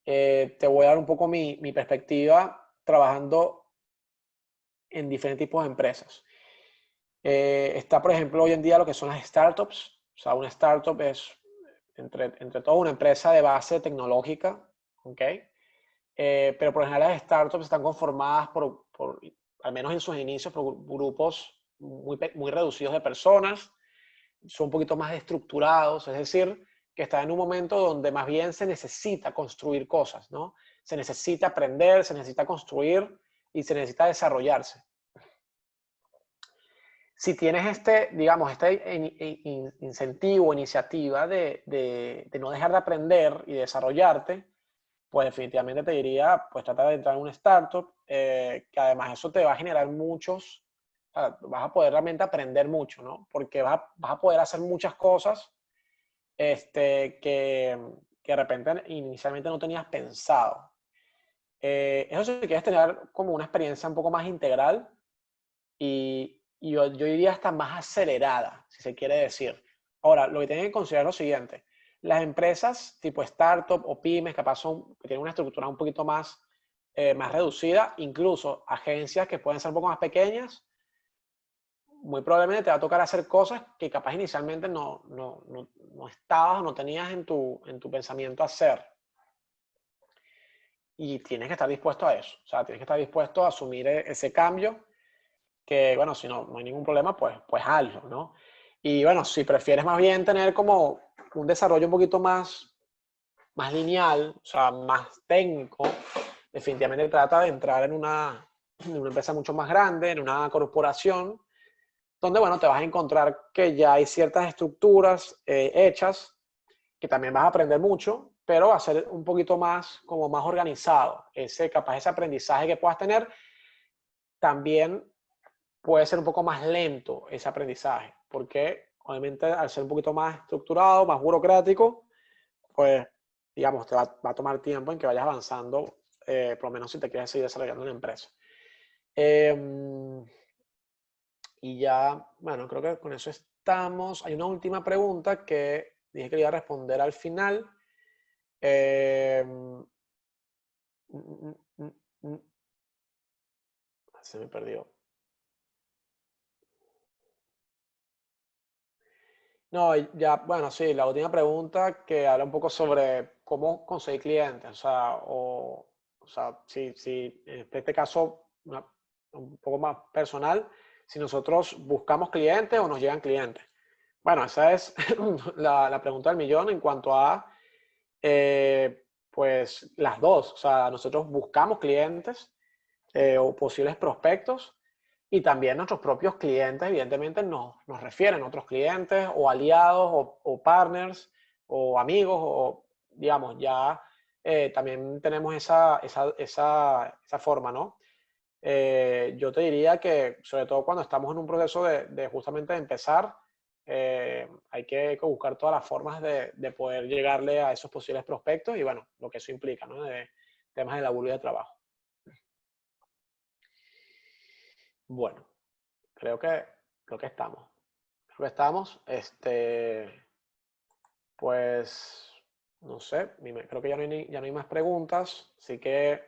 [SPEAKER 1] Te voy a dar un poco mi perspectiva trabajando en diferentes tipos de empresas. Está, por ejemplo, hoy en día lo que son las startups. O sea, una startup es entre todo una empresa de base tecnológica, ¿ok? Pero por lo general las startups están conformadas al menos en sus inicios, por grupos muy reducidos de personas, son un poquito más estructurados, es decir, que están en un momento donde más bien se necesita construir cosas, ¿no? Se necesita aprender, se necesita construir y se necesita desarrollarse. Si tienes digamos, incentivo, iniciativa de no dejar de aprender y desarrollarte, pues definitivamente te diría, pues trata de entrar en una startup, que además eso te va a generar vas a poder realmente aprender mucho, ¿no? Porque vas a poder hacer muchas cosas que de repente inicialmente no tenías pensado. Eso si quieres tener como una experiencia un poco más integral y yo diría hasta más acelerada, si se quiere decir. Ahora, lo que tienen que considerar es lo siguiente. Las empresas tipo startup o pymes que tienen una estructura un poquito más reducida, incluso agencias que pueden ser un poco más pequeñas, muy probablemente te va a tocar hacer cosas que capaz inicialmente no estabas o no tenías en tu pensamiento hacer. Y tienes que estar dispuesto a eso. O sea, tienes que estar dispuesto a asumir ese cambio que, bueno, si no hay ningún problema, pues hazlo, ¿no? Y bueno, si prefieres más bien tener como un desarrollo un poquito más lineal, o sea, más técnico, definitivamente trata de entrar en una empresa mucho más grande, en una corporación, donde, bueno, te vas a encontrar que ya hay ciertas estructuras hechas, que también vas a aprender mucho, pero va a ser un poquito más, como más organizado. Capaz ese aprendizaje que puedas tener también puede ser un poco más lento ese aprendizaje, porque obviamente al ser un poquito más estructurado, más burocrático, pues digamos, va a tomar tiempo en que vayas avanzando, por lo menos si te quieres seguir desarrollando una empresa. Y ya, bueno, creo que con eso estamos. Hay una última pregunta que dije que le iba a responder al final. Mm, mm, mm, mm. Se me perdió. No, y ya, bueno, sí, la última pregunta que habla un poco sobre cómo conseguir clientes, o sea, si en este caso, un poco más personal, si nosotros buscamos clientes o nos llegan clientes. Bueno, esa es la pregunta del millón en cuanto a, pues, las dos. O sea, nosotros buscamos clientes o posibles prospectos y también nuestros propios clientes, evidentemente, nos refieren a otros clientes o aliados o partners o amigos o, digamos, ya también tenemos esa forma, ¿no? Yo te diría que, sobre todo cuando estamos en un proceso de justamente de empezar, hay que buscar todas las formas de poder llegarle a esos posibles prospectos y, bueno, lo que eso implica, ¿no? De temas de laburo y de trabajo. Bueno, creo que, creo que estamos. Creo que estamos. Pues, no sé, creo que ya no hay más preguntas, así que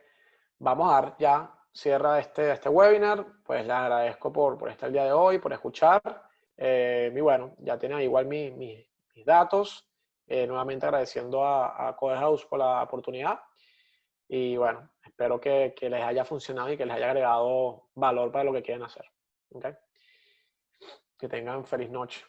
[SPEAKER 1] vamos a dar ya cierra este webinar. Pues les agradezco por estar el día de hoy, por escuchar. Y bueno, ya tienen igual mis datos. Nuevamente agradeciendo a Codehouse por la oportunidad. Y bueno, espero que les haya funcionado y que les haya agregado valor para lo que quieren hacer. ¿Okay? Que tengan feliz noche.